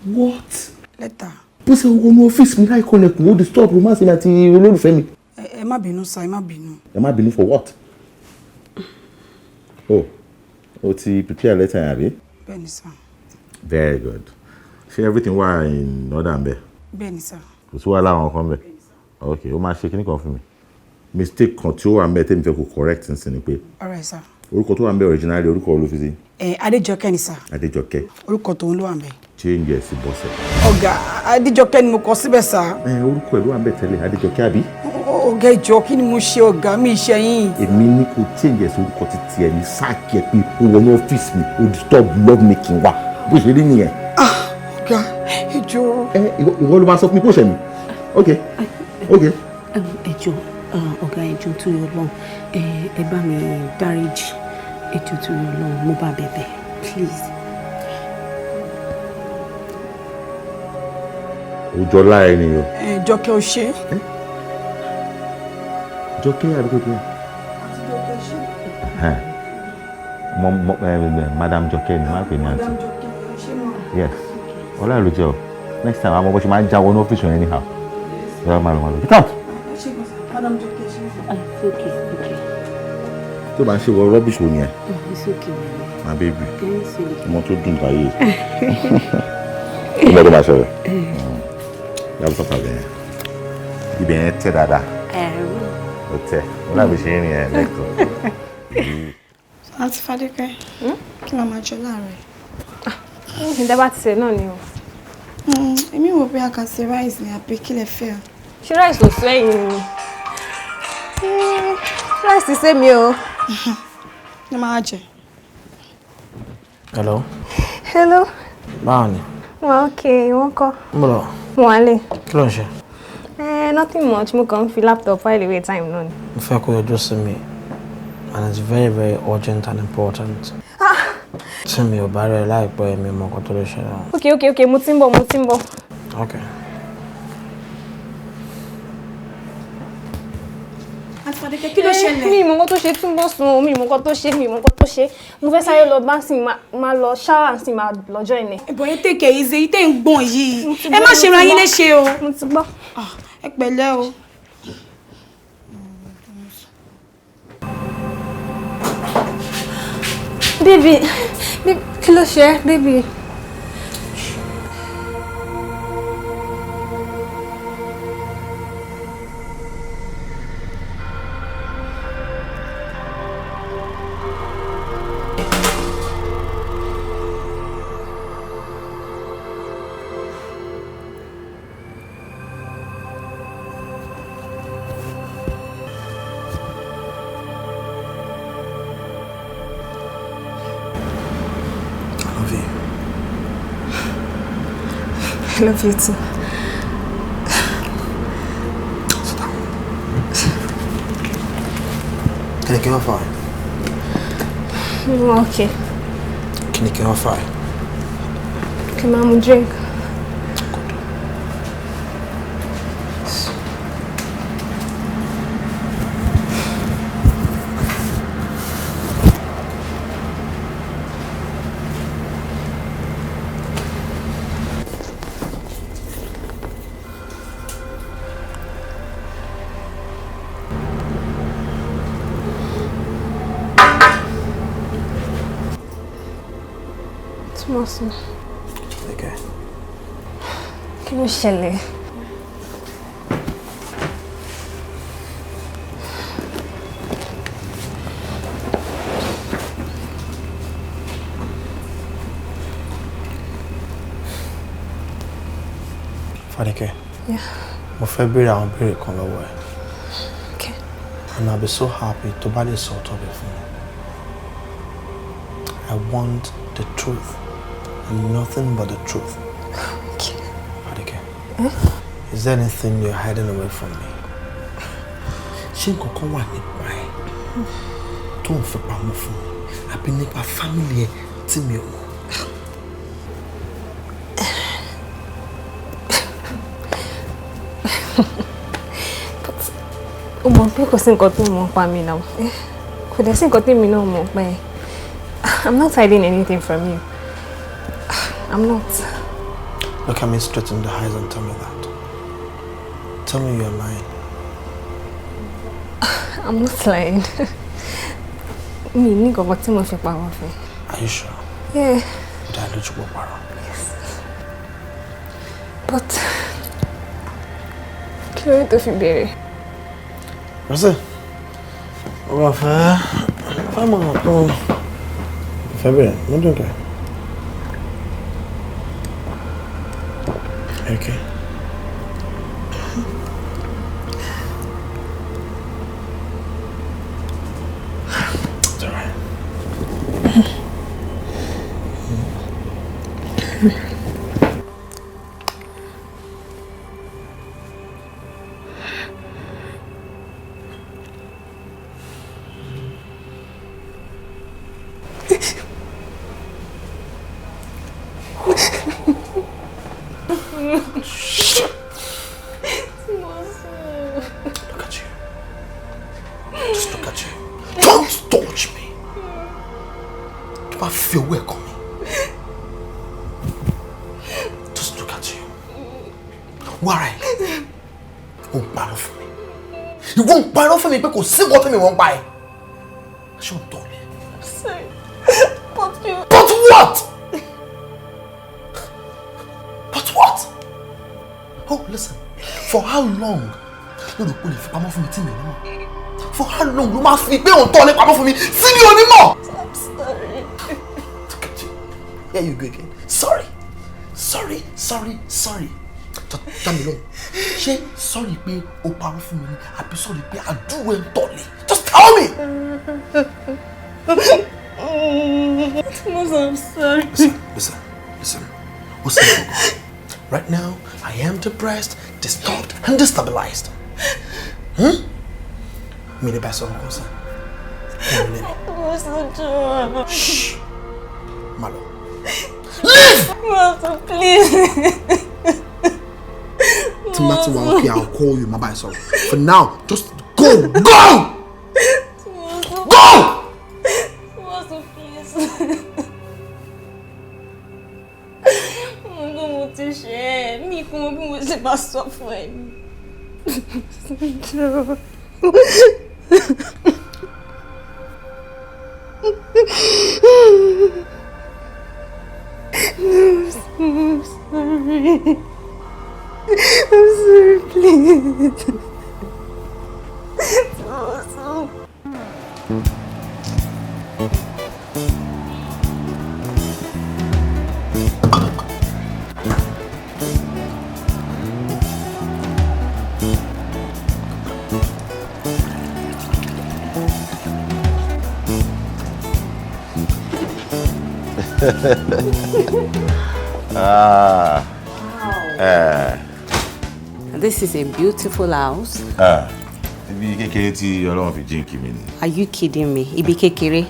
What? Lẹ́tà. Bó ṣe wọnú ọ́fíìsì mi láì kọ́lẹ̀kùn ó disturb romance mi àti olólùfẹ́ mi. Ẹ má bínú sà, ẹ má bínú. Ẹ má bínú for what? Oh, o ti prepare letter yẹn àbí? Bẹ́ẹ̀ni sà. Very good. Ṣé everything wà in order ń bẹ̀? Bẹ́ẹ̀ni sà. Kò sí wàhálà àwọn kan bẹ̀. Okay, ó máa ṣe kíní kan fún mi. Mistake kan tí ó wà ń bẹ̀ tẹ́mi fẹ́ kó correct ń sìn ni pé. All right sà. Orúkọ tó wà ń bẹ̀ originally orúkọ wo ló fi sí? Adéjọkẹ́ ni sà. Adéjọkẹ́. Orúkọ tòun ló wà ń bẹ̀. Change ẹ̀ sí Bọ́sẹ̀. Ọ̀gá, Adéjọkẹ́ ni mo kọ síbẹ̀ sà. Orúkọ ẹ̀ ló wà ń bẹ̀ tẹ́lẹ̀ Adéjọkẹ́ àbí? Ọ̀gá ìjọ kí ni mo ṣe ọ̀gá mi iṣẹ́ yín? Èmi ní kò change ẹ̀ sí orúkọ títí ẹ̀ ní sáàkì ẹ̀ pé ó wọnú ọ́fíìsì mi ó disturb love making wa bó ṣe rí nìyẹn. Ọ̀gá ìjọ. Ìwọ ló máa sọ fún mi kó ṣẹ̀ mi. Okay. Ẹjọ́ ọ̀gá ẹjọ́ tó yọ lọ ẹ bá mi dáríjì ẹjọ́ tó yọ lọ mo bá bẹ̀bẹ̀ please. Òjò láì ni o. Jọkẹ́ ò ṣe. Jọkẹ́ àdúgbò tó. Madam Jọkẹ́ ni wọ́n á pè ní àǹtí. Yes. Ọlá ìlú jẹ́ o. Next time àwọn ọmọ bó ṣe máa ń jáwọ́ ní ọ́fíìsì yẹn anyhow. Get out. Madam Jọkẹ́ ṣe. Okay. Tó bá ń ṣe wọ rubbish wo yẹn. It's okay. My baby. Ọmọ tó dùn láyé. Kí ló dé máa ṣẹlẹ̀? Yàrá sọ́kà bẹ̀rẹ̀. Ibẹ̀ yẹn tẹ́ dáadáa. Ó tẹ́. Wọ́n lábẹ́ ṣe ń rìn ẹ̀ lẹ́kọ̀ọ́. Àǹtí Fadékẹ́, kí la máa jẹ láàárọ̀? Ìdá bá ti ṣe náà ni o. Èmi wò pé a kà sí rice ni àbí kí lẹ fẹ́ o. Ṣé rice ò sọ ẹ̀yìn ni? Rice ti ṣe mi o. Ní máa jẹ. Hello. Hello. Báwo ni? Wà okay, wọ́n kọ́. Mo lọ. Mo wà lè. Kí ló ń ṣe? Nothing much, mo kàn ń fi laptop file away time náà ni. Mo fẹ́ kó yọjú sí mi and it's very very urgent and important. Tí mi ò bá rẹ̀ láìpẹ́ mi mọ̀ nǹkan tó lè ṣẹlẹ̀. Okay, mo ti ń bọ̀. Okay. Àǹtí Fadékẹ́, kí ló ṣẹlẹ̀? Mi ìmọ̀ nǹkan tó ṣe túnbọ̀ sùn, mi ìmọ̀ nǹkan tó ṣe. Mo fẹ́ sáré lọ bá sí máa lọ shower sí máa lọ́jọ́ ìní. Ẹ̀bọ̀ yẹn tèkè ìzé yìí tẹ̀ ń gbọ̀n yìí. Ẹ má ṣe ra yín léṣe o. Mo ti gbọ́. Ẹ pẹ̀lẹ́ o. Baby, kí ló ṣe ẹ́, baby? I love you too. Kí ni kí wọ́n fà? Okay. Kí ni kí wọ́n fà? Kí máa mú drink. Awesome. Okay. Kí ló ṣẹlẹ̀? Fadike. Yeah. Mo fẹ́ béèrè àwọn béèrè kan lọ́wọ́ ẹ. Okay. And I'll be so happy to buy this sort of it for me. I want the truth and nothing but the truth. Okay. Fadike. Is there anything you're hiding away from me? Ṣé nǹkan kan wà nípa ẹ tó ń fi pamọ́ fún mi? Àbí nípa family ẹ tí mi ò mọ̀? O mọ̀ pé kò sí nǹkan tó mọ̀ pa mi náà. Kò dẹ̀ sí nǹkan tí mi náà mọ̀ pa ẹ. I'm not hiding anything from you. I'm not. Look at me straight in the eyes and tell me that. Tell me you're lying. I'm not lying. Mi ní nǹkan tí mo fi pamọ́ fún. Are you sure? Yeah. Did I let you go para? Yes. But kí ló rí tó fi béèrè? Listen. Well, fair. Come on, come on. Fair, no drink. Okay. It's all right. Look at you. Just look at you. Don't touch me. Don't feel where coming. Just look at you. Why? You won't buy for me. You won't buy for me because see what me won't buy. She won't tell me. I'm sorry. But you. But what? But what? Oh, listen. For how long? For how long? You must be on toilet for me. See me anymore. I'm sorry. Look at you. Here you go again. Sorry. Sorry. Tell me long. She sorry pé o parọ́ fún mi. Àbí sorry pé I do well toilet. Just tell me. I'm sorry. Listen. Listen. Right now, I am depressed, disturbed, and destabilized. Mide best of concern. Shh. Malo. Leave! Master, please. Tomorrow, okay, I'll call you, my bye, sorry. For now, just go! Go! Go! Master, please. Mo ti ṣe mi kò mọ̀ bí mo ṣe máa sọ fún ẹ. I'm sorry. I'm sorry, please. This is a beautiful house. Ibi kékeré tí Ọlọ́run fi jíǹkì mi ni. Are you kidding me? Ibi kékeré.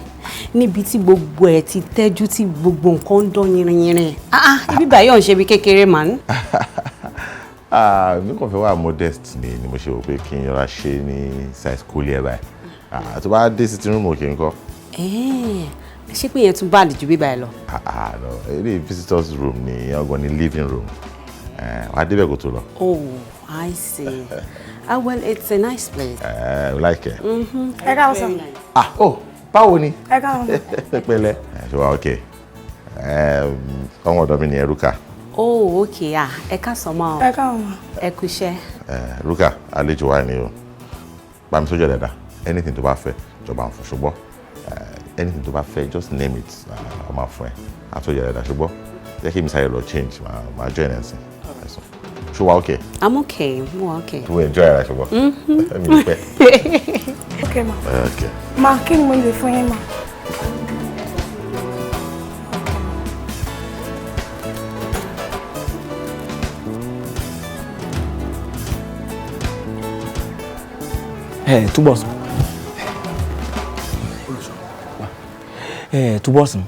Níbi tí gbogbo ẹ̀ ti tẹ́jú tí gbogbo nǹkan ń dán yìnrìnyìnrìn. Ibi báyìí ò ń ṣe bí kékeré man. Mi kàn fẹ́ wà modest ni mo ṣe rò pé kí n yọra ṣe ní size cool ẹ̀ báyìí. Tó bá dé sitting room òkè ńkọ́. Ṣé pé yẹn tún bá àlejò bí báyìí lọ? No, ilé visitors room ni ọgbọ́n ní living room. Wàá débẹ̀ kó tó lọ. Oh, I see. Well, it's a nice place. You like it? Ẹ káàbọ̀ sir. Oh, báwo ni? Ẹ káàbọ̀. Pẹ̀lẹ́. Ṣé wàá okay? ọmọ ọ̀dọ̀ mi ni Ruka. Oh, okay. Ẹ káàsán ma. Ẹ káàsán ma. Ẹ kú iṣẹ́. Ruka, àlejò wa ni o. Bá mi sójú dáadáa. Anything tó bá fẹ́, jọba ń fún ṣùgbọ́n. Anything tó bá fẹ́, just name it. Ọmọ fún ẹ. Àtọ́jú dáadáa ṣùgbọ́n. Jẹ́ kí mi sáré lọ change. Màá join ẹ̀ sìn. So wa okay? I'm okay. Mo okay. You enjoy it, ṣùgbọ́n. Okay ma. Okay. Ma, kí ni mo lè fún yín ma? Túbọ̀sùn. Túbọ̀sùn.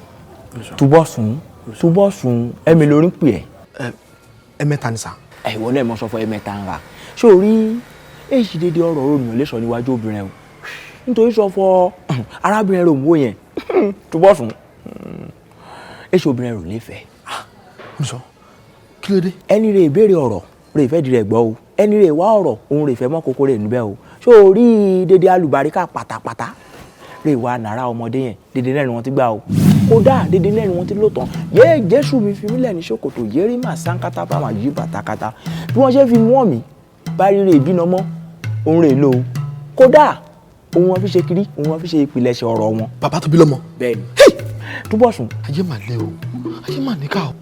Túbọ̀sùn. Túbọ̀sùn. Ẹ̀mí lórí ń pè ẹ́. Ẹ̀mẹ́ta ni sà. Ìwọ náà mọ̀ sọ fún ẹ̀mẹ́ta ń ra. Ṣé o rí èyí dédé ọ̀rọ̀ òròyìn lè sọ níwájú obìnrin o? Nítorí sọ fọ arábìnrin rẹ̀ òmùwò yẹn. Túbọ̀sùn. Èṣù obìnrin rẹ̀ ò lè fẹ́. Olùṣọ́, kí ló dé? Ẹni rẹ̀ ìbéèrè ọ̀rọ̀ rẹ̀ ìfẹ́ di rẹ̀ gbọ́ o. Ẹni rẹ̀ wá ọ̀rọ̀ òun rẹ̀ fẹ́ mọ́ kókó rẹ̀ níbẹ̀ o. Ṣé o rí dédé alùbáríkà pátápátá rè wá nàrà ọmọdé yẹn dédé náà ni wọ́n ti gbà o. Kódà dédé náà ni wọ́n ti lò tán. Yéé Jésù mi fi mílẹ̀ ní ṣòkòtò yérí màá sáńkátá bá wà yí bàtàkátà. Bí wọ́n ṣe fi mú ọ̀mí bá rí rè ìbínú mọ́ òun rè lò ó. Kódà òun wọn fi ṣe kiri òun wọn fi ṣe ìpìlẹ̀ṣẹ̀ ọ̀rọ̀ wọn. Bàbá tó bí lọ́mọ. Bẹ́ẹ̀ni. Túbọ̀sùn. Ayé mà le o. Ayé mà níkà o.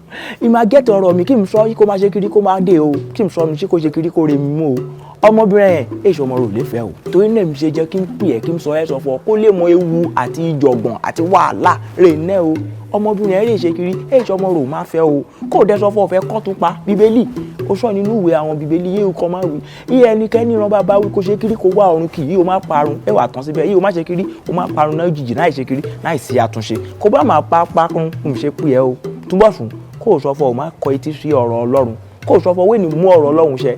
Ìmọ̀ gẹ́tì ọ̀rọ̀ mi kí n sọ kó máa ṣe kiri kó máa dé o. Kí n sọ mi sí kó ṣe kiri kó re mi mú o. Ọmọbìnrin yẹn èso ọmọ rò lè fẹ́ o. Torí náà mi ṣe jẹ́ kí n pè ẹ́ kí n sọ ẹ́ sọ fún ọ kó lè mọ ewu àti ìjọ̀gbọ̀n àti wàhálà rè náà o. Ọmọbìnrin yẹn lè ṣe kiri èso ọmọ rò máa fẹ́ o. Kó o dẹ́ sọ fún ọ fẹ́ kọ́ tún pa bíbélì. Ó sọ nínú ìwé àwọn bíbélì yé kọ́ máa wí. Iye ẹnikẹ́ni ìran bàbá wí kó ṣe kiri kó wá ọ̀run kì í o máa parun. Ẹ wà tán síbẹ̀ yìí o máa ṣe kiri o máa parun náà jìjì náà ṣe kiri náà sí àtúnṣe. Kó bá máa pa kún un ṣe pè ẹ́ o. Túbọ̀sùn kó o sọ fún ọ máa kọ etí sí ọ̀rọ̀ Ọlọ́run. Kó o sọ fún ọ wẹ́ni mú ọ̀rọ̀ Ọlọ́run ṣẹ.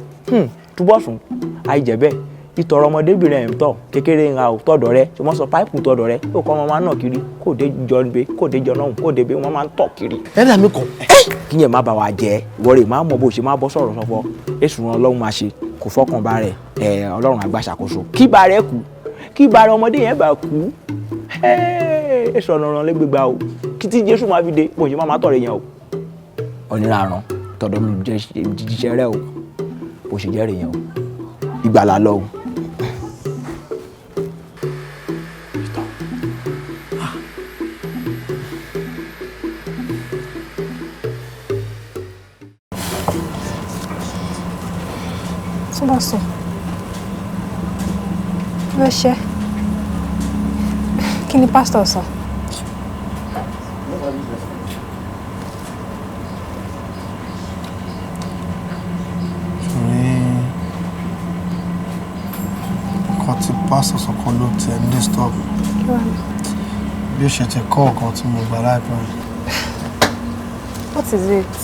Túbọ̀sùn àìjẹ̀bẹ́ ìtọ̀rọ̀ ọmọdébìnrin ẹ̀ ń tọ̀ kékeré ń ra ò tọ̀dọ̀ rẹ ṣe wọ́n sọ páìpù tọ̀dọ̀ rẹ kó kọ́ ọmọ máa ń nà kiri kó dé jọ níbi kó dé jọ náà kó dé bí wọ́n máa ń tọ̀ kiri. Ẹ̀rẹ́ mi kàn. Kí yẹn má bà wá jẹ́ ìwọ́rẹ̀ má mọ̀ bó ṣe má bọ́ sọ̀rọ̀ sọ́fọ́ èṣù ran Ọlọ́run máa ṣe kò fọkàn bá rẹ̀ Ọlọ́run àgbà ṣàkóso kí ba rẹ̀ kú kí ba rẹ̀ ọmọdé yẹn bá kú èṣù ọ̀nà ọ̀ràn lẹ́gbẹ̀gbà o kí tí Jésù máa fi dé bó ṣe má tọ̀rẹ̀ yẹn o oníràrán tọ̀dọ̀ mi jíṣẹ́ rẹ̀ o bó ṣe jẹ́ rẹ̀ yẹn o ìgbàlà lọ o. Túbọ̀sùn, kí ló ṣe? Kí ni pásítọ̀ sọ? Nǹkan tí pásítọ̀ sọ kan ló ti ẹ̀ disturb. Bí ó ṣe ti kọ́ ọ̀kan tí mo gbà láìpẹ́ rẹ̀. What is it?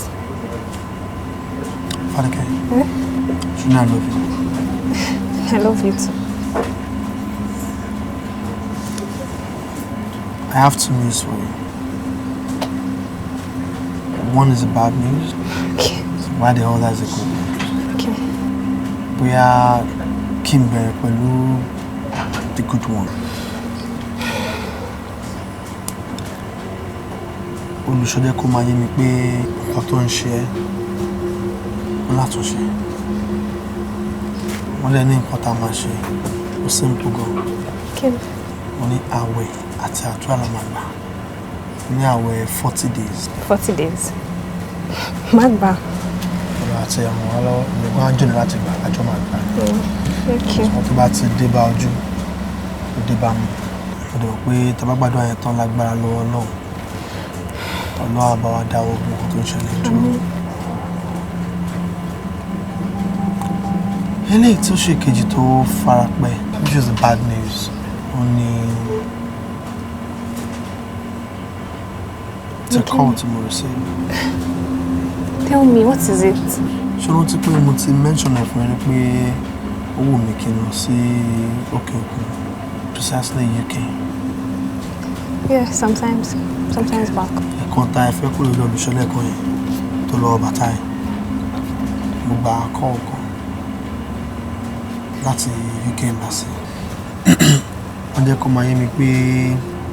Fadike, you know I love you. I love you too. I have two news for you. One is a bad news. Okay. While the other is a good news. Okay. We are Kimber pẹ̀lú the good one. Olùṣọ́jẹ́ kó máa yé mi pé nǹkan tó ń ṣe ẹ́ ó látúnṣe. Wọ́n lè ní nǹkan tá a máa ṣe ó simple gan. Wọ́n ní àwẹ̀ àti àdúrà la máa gbà. Ní àwẹ̀ 40 days. 40 days. Má gbà. Ọ̀rọ̀ àti ẹ̀mọ̀ wá lọ́wọ́ ìgbẹ́gbọ́n á jòlè láti gbà àjọ máa gbà. Okay. Wọ́n tó bá ti dé bá ojú ó dé bá mi. Mo dẹ̀ pé tàbá gbàdúrà yẹn tán lágbára lọ́wọ́ náà. Ọlọ́run á bá wa dáwọ́ gbogbo nǹkan tó ń ṣẹlẹ̀ dúró. Eléyìí tó ṣe kejì tó farapẹ́, which is the bad news, ó ní the call tí mo receive. Tell me, what is it? Ṣé o rántí pé mo ti mention ẹ̀ fún ẹ pé ó wù mí kí n lọ sí òkè òkun, precisely UK? Yeah, sometimes back. Ẹ̀kan tá ẹ fẹ́ kúrò lórí olùṣọ́lẹ̀ kan yẹn tó lọ bàtà ẹ̀. Mo gba call kan láti UK embassy. Wọ́n jẹ́ kó máa yé mi pé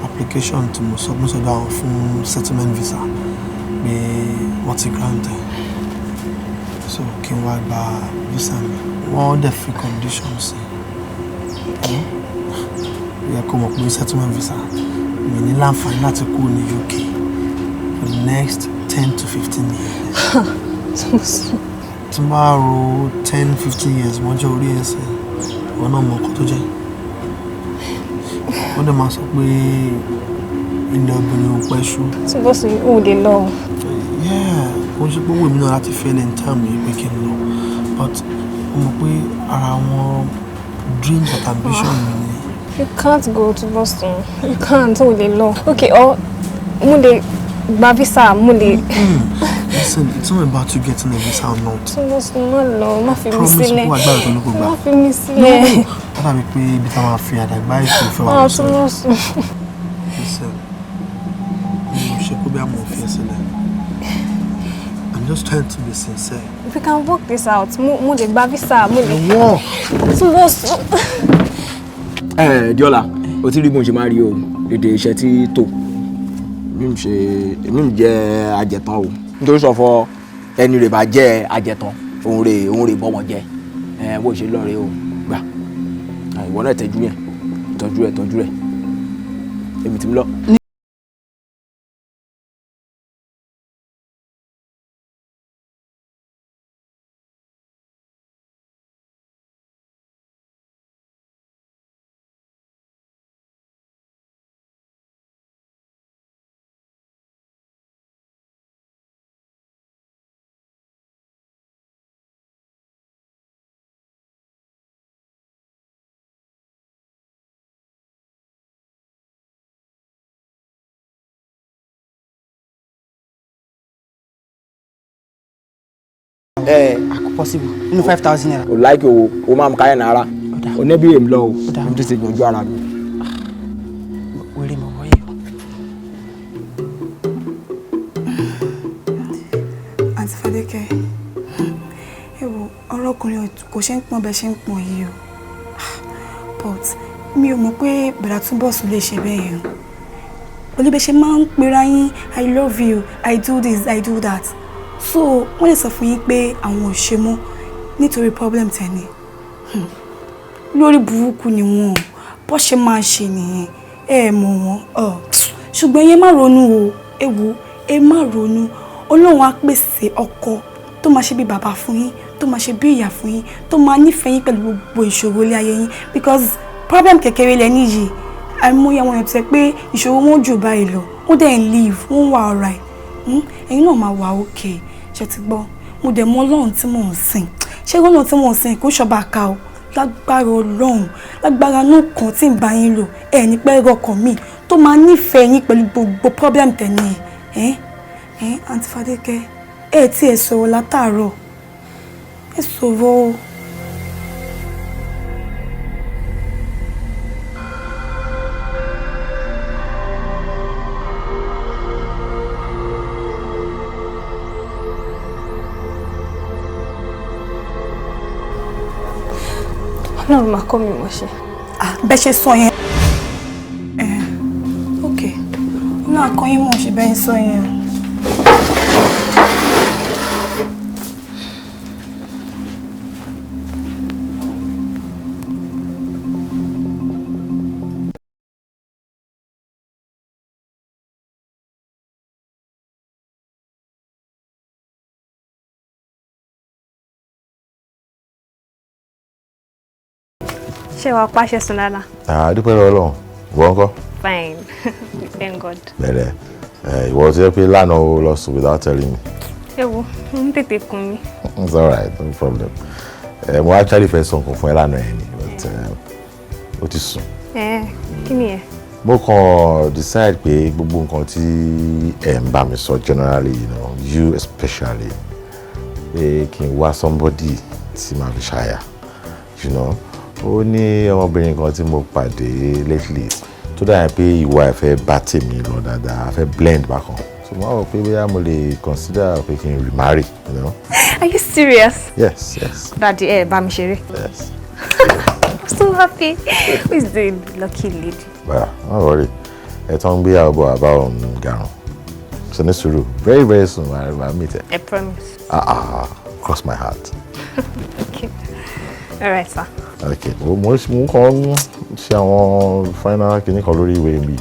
application tí mo submit sọ́dọ̀ àwọn fún settlement visa pé wọ́n ti grant ẹ̀ so kí n wá gba visa mi wọ́n dẹ̀ fi conditions sí yẹ kó mọ̀ pé settlement visa mi ní láǹfààní láti kúrò ní UK for the next 10 to 15 years. Tí n bá ro 10-15 years mọ́jọ́ orí ẹsẹ̀ wọn náà mọ ọkọ tó jẹ́ wọ́n dẹ̀ máa sọ pé ilé obìnrin ò pẹ́ ṣú. Tí bó sì ń lè lọ. Ó ń ṣe pé owó èmi náà láti fẹ́ lẹ́ni táàmù yìí pé kí n lọ but mo mọ̀ pé ara àwọn dreams and ambition mi ni. You can't go to Boston. You can't. Ó lè lọ. Okay, mo lè gba visa, mo lè. Listen, it's not about you getting a visa or not. Tí Boston má lọ, má fi mí sílẹ̀. Promise kó agbára tó ní kó gbà. Má fi mí sílẹ̀. Wọ́n dàbí pé ibi táwọn afi àdàgbà ìfẹ́ wà lọ́sọ̀rọ̀. Listen, mo ṣe kó bí àmọ́ òfin sílẹ̀. I'm just trying to be sincere. If we can work this out, mo lè gba visa, mo lè. Tí Boston. Diola, o ti rí bó ṣe máa rí o dédé iṣẹ́ tí tó èmi ń jẹ́ àjẹtán o nítorí sọ fọ ẹni rẹ̀ bá jẹ́ àjẹtán òun rè bọ́mọ jẹ bó ṣe lọ́ọ̀rẹ́ o gbà ìwọ náà tọ́jú ẹ̀ èmi ti ń lọ. Ako possible. Nínú 5,000 naira. O like o máa mú káyọ̀ náírà. O ní bí èmi lọ o. Mo ti ṣe gbọ̀njú ara mi. Wèrè mọ̀ wọ́yẹ̀. Àǹtí Fadékẹ́, ewo ọ̀rọ̀ ọkùnrin kò ṣe ń pọ́n bẹ́ẹ̀ ṣe ń pọ́n yìí o. But mi ò mọ̀ pé bẹ̀rẹ̀ Túnbọ̀sún lè ṣe bẹ́ẹ̀ yẹn. Olúbẹ̀ ṣe máa ń pera yín I love you, I do this, I do that. So wọ́n lè sọ fún yín pé àwọn ò ṣe mọ́ nítorí problem tẹ̀ni lórí burúkú ni wọ́n bó ṣe máa ṣe nìyẹn mọ̀ wọ́n ṣùgbọ́n ẹ má ronú o ẹ má ronú Ọlọ́run á pèsè ọkọ tó máa ṣe bí bàbá fún yín tó máa ṣe bí ìyá fún yín tó máa nífẹ̀ẹ́ yín pẹ̀lú gbogbo ìṣòro ilé ayé yín because problem kékeré lẹ níyì àìmọye àwọn èèyàn tó ṣe pé ìṣòro wọn jù báyìí lọ wọ́n dẹ̀ ń live wọ́n wà alright ẹ̀yin náà máa wà okay ṣe ti gbọ́ mo dẹ̀ mọ Ọlọ́run tí mò ń sìn ṣé Ọlọ́run tí mò ń sìn kò ṣọba ká o lágbára Ọlọ́run lágbára náà kan tí ń bá yín lò ní pẹ́ rọkàn mi tó máa nífẹ̀ẹ́ yín pẹ̀lú gbogbo problem tẹ̀ni Àǹtí Fadékẹ́ tí ẹ sọ̀rọ̀ látàárọ̀ ẹ sọ̀rọ̀ o. Ọlọ́run máa kọ́ mi mọ̀ ṣe. Bẹ́ẹ̀ ṣe sọ yẹn. Ok. Ọlọ́run akọ́yín mọ̀ ṣe bẹ́ẹ̀ sọ yẹn. Ṣé wàá pàṣẹ sùn dáadáa? Dúpẹ́ lọ́wọ́ Ọlọ́run. Ìwọ ńkọ́? Fine. Thank God. Bẹ̀rẹ̀ ìwọ ti yẹ pé lánàá o lọ sùn without telling me. Ẹ wo, mo ń tètè kùn mí. It's alright, no problem. Mo actually fẹ́ sọ nǹkan fún ẹ lánàá yẹn ni but ó ti sùn. Kí ni ẹ? Mo kàn decide pé gbogbo nǹkan tí ẹ ń bá mi sọ generally, you especially, pé kí n wá somebody tí màá fi ṣàyà, ó ní ọmọbìnrin kan tí mo pàdé lately tó dáa pé ìwà ẹ̀ fẹ́ bá tèmi lọ dáadáa fẹ́ blend bákan so mo rò pé bóyá mo lè consider pé kí n remarry. Are you serious? Yes. Daddy bá mi ṣeré. Yes. I'm so happy. Who is the lucky lady? Well, don't worry. Ẹ tán gbé àbọ̀ àbá òun garun So ní sùúrù, very very soon I'll meet her. I promise. Cross my heart. Okay. All right, sir. Okay. Mo kàn ṣe àwọn final kìíní kan lórí ìwé mi.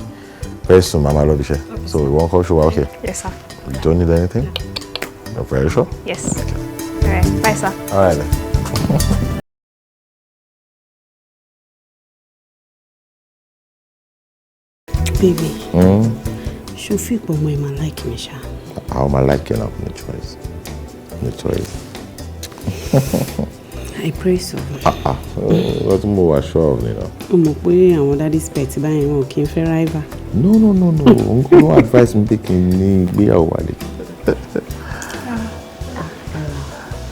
Very soon mama lọ bíṣẹ́. So you wan call show okay? Yes, sir. You don't need anything? You're very sure? Yes. Okay. All right. Bye, sir. All right then. Baby. Should feel for my man like me, Sha. How am I like you now? No choice. No choice. I pray so. What more sure of, you know? I'm pé àwọn daddy's pet báyìí wọn kì í fẹ́ rival. No. No advice me taking ní ìgbéyàwó wálé.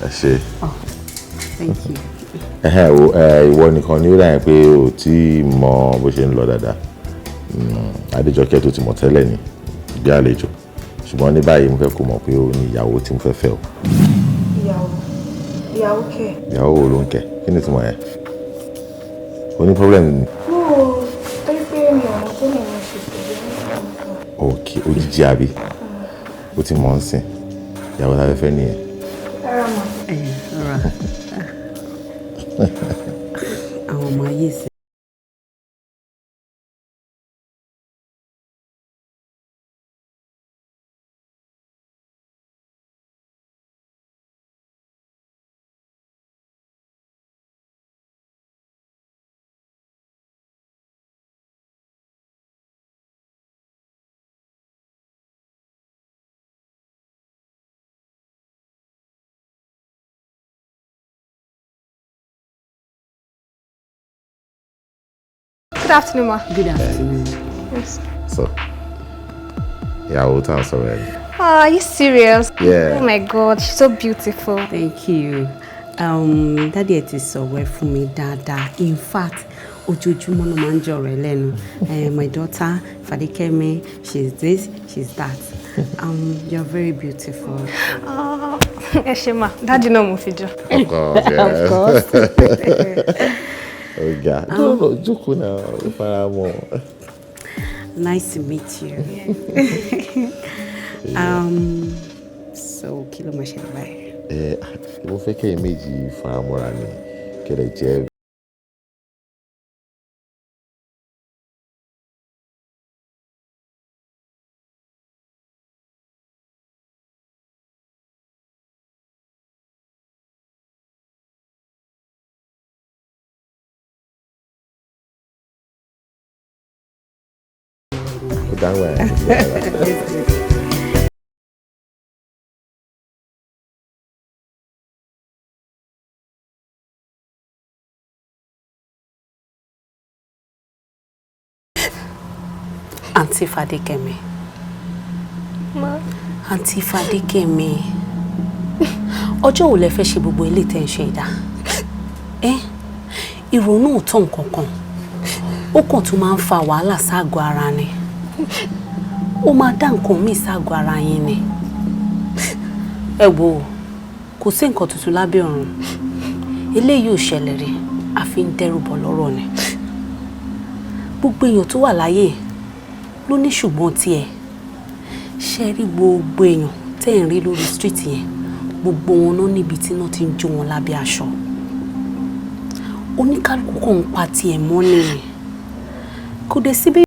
Ṣé. Thank you. Ìwọ nìkan ni ó dà yẹn pé o ti mọ bó ṣe ń lọ dáadáa. Adéjọkẹ́ tó ti mọ̀ tẹ́lẹ̀ ni bí àlejò. Ṣùgbọ́n ní báyìí mo fẹ́ kó mọ̀ pé o ní ìyàwó tí mo fẹ́ fẹ́ o. Ìyàwó kẹ̀. Ìyàwó wo ló ń kẹ̀? Kí ni ìtumọ̀ yẹn? O ní problem ni? No, torí pé mi ò mọ̀ tó lè mọ̀ ṣe pẹ̀lú. Okay, òjijì àbí? O ti mọ̀ ń sìn. Ìyàwó ta fẹ́ fẹ́ nìyẹn. Rárá mà. Rárá. Àwọn ọmọ ayé sí. Good afternoon, ma. Good afternoon. Yes. So, ìyàwó tá à ń sọ̀rọ̀ ẹ̀ ni. Are you serious? Yeah. Oh my God, she's so beautiful. Thank you. Daddy ẹ ti sọ̀rọ̀ fún mi dáadáa. In fact, ojoojúmọ́ ló máa ń jọ̀rọ̀ ẹ lẹ́nu. My daughter, Fadikemi, she's this, she's that. You're very beautiful. Ẹ ṣé ma, Daddy náà mo fi jọ. Of course, yeah. Of course. Oh God. No, jókòó náà, ó fara mọ́. Nice to meet you. So, kí ló máa ṣe báyìí? Mo fẹ́ kẹ́yìn méjì fara mọ́ra ni kẹ́lẹ́ jẹ́. That way. Auntie Fadikemi. Ma. Auntie Fadikemi. Ọjọ́ wo lẹ fẹ́ ṣe gbogbo ilé tẹ́ ń ṣe ìdá? Ìrònú ò tó nǹkan kan. Ó kàn tún máa ń fa wàhálà ságọ́ ara ni. Ó máa dá nǹkan míì ságọ́ ara yín ni. Ẹ wò, kò sí nǹkan tuntun lábẹ́ ọ̀run. Eléyìí ò ṣẹlẹ̀ rí, a fi ń dẹ́rù bọ̀ lọ́rọ̀ ni. Gbogbo èèyàn tó wà láyé ló ní ṣùgbọ́n tiẹ̀. Ṣé rí gbogbo èèyàn tẹ́ ń rí lórí street yẹn, gbogbo wọn náà níbi tí náà ti ń jó wọn lábẹ́ aṣọ. Oníkálùkù kàn ń pa tiẹ̀ mọ́ ni. Kò dé síbí.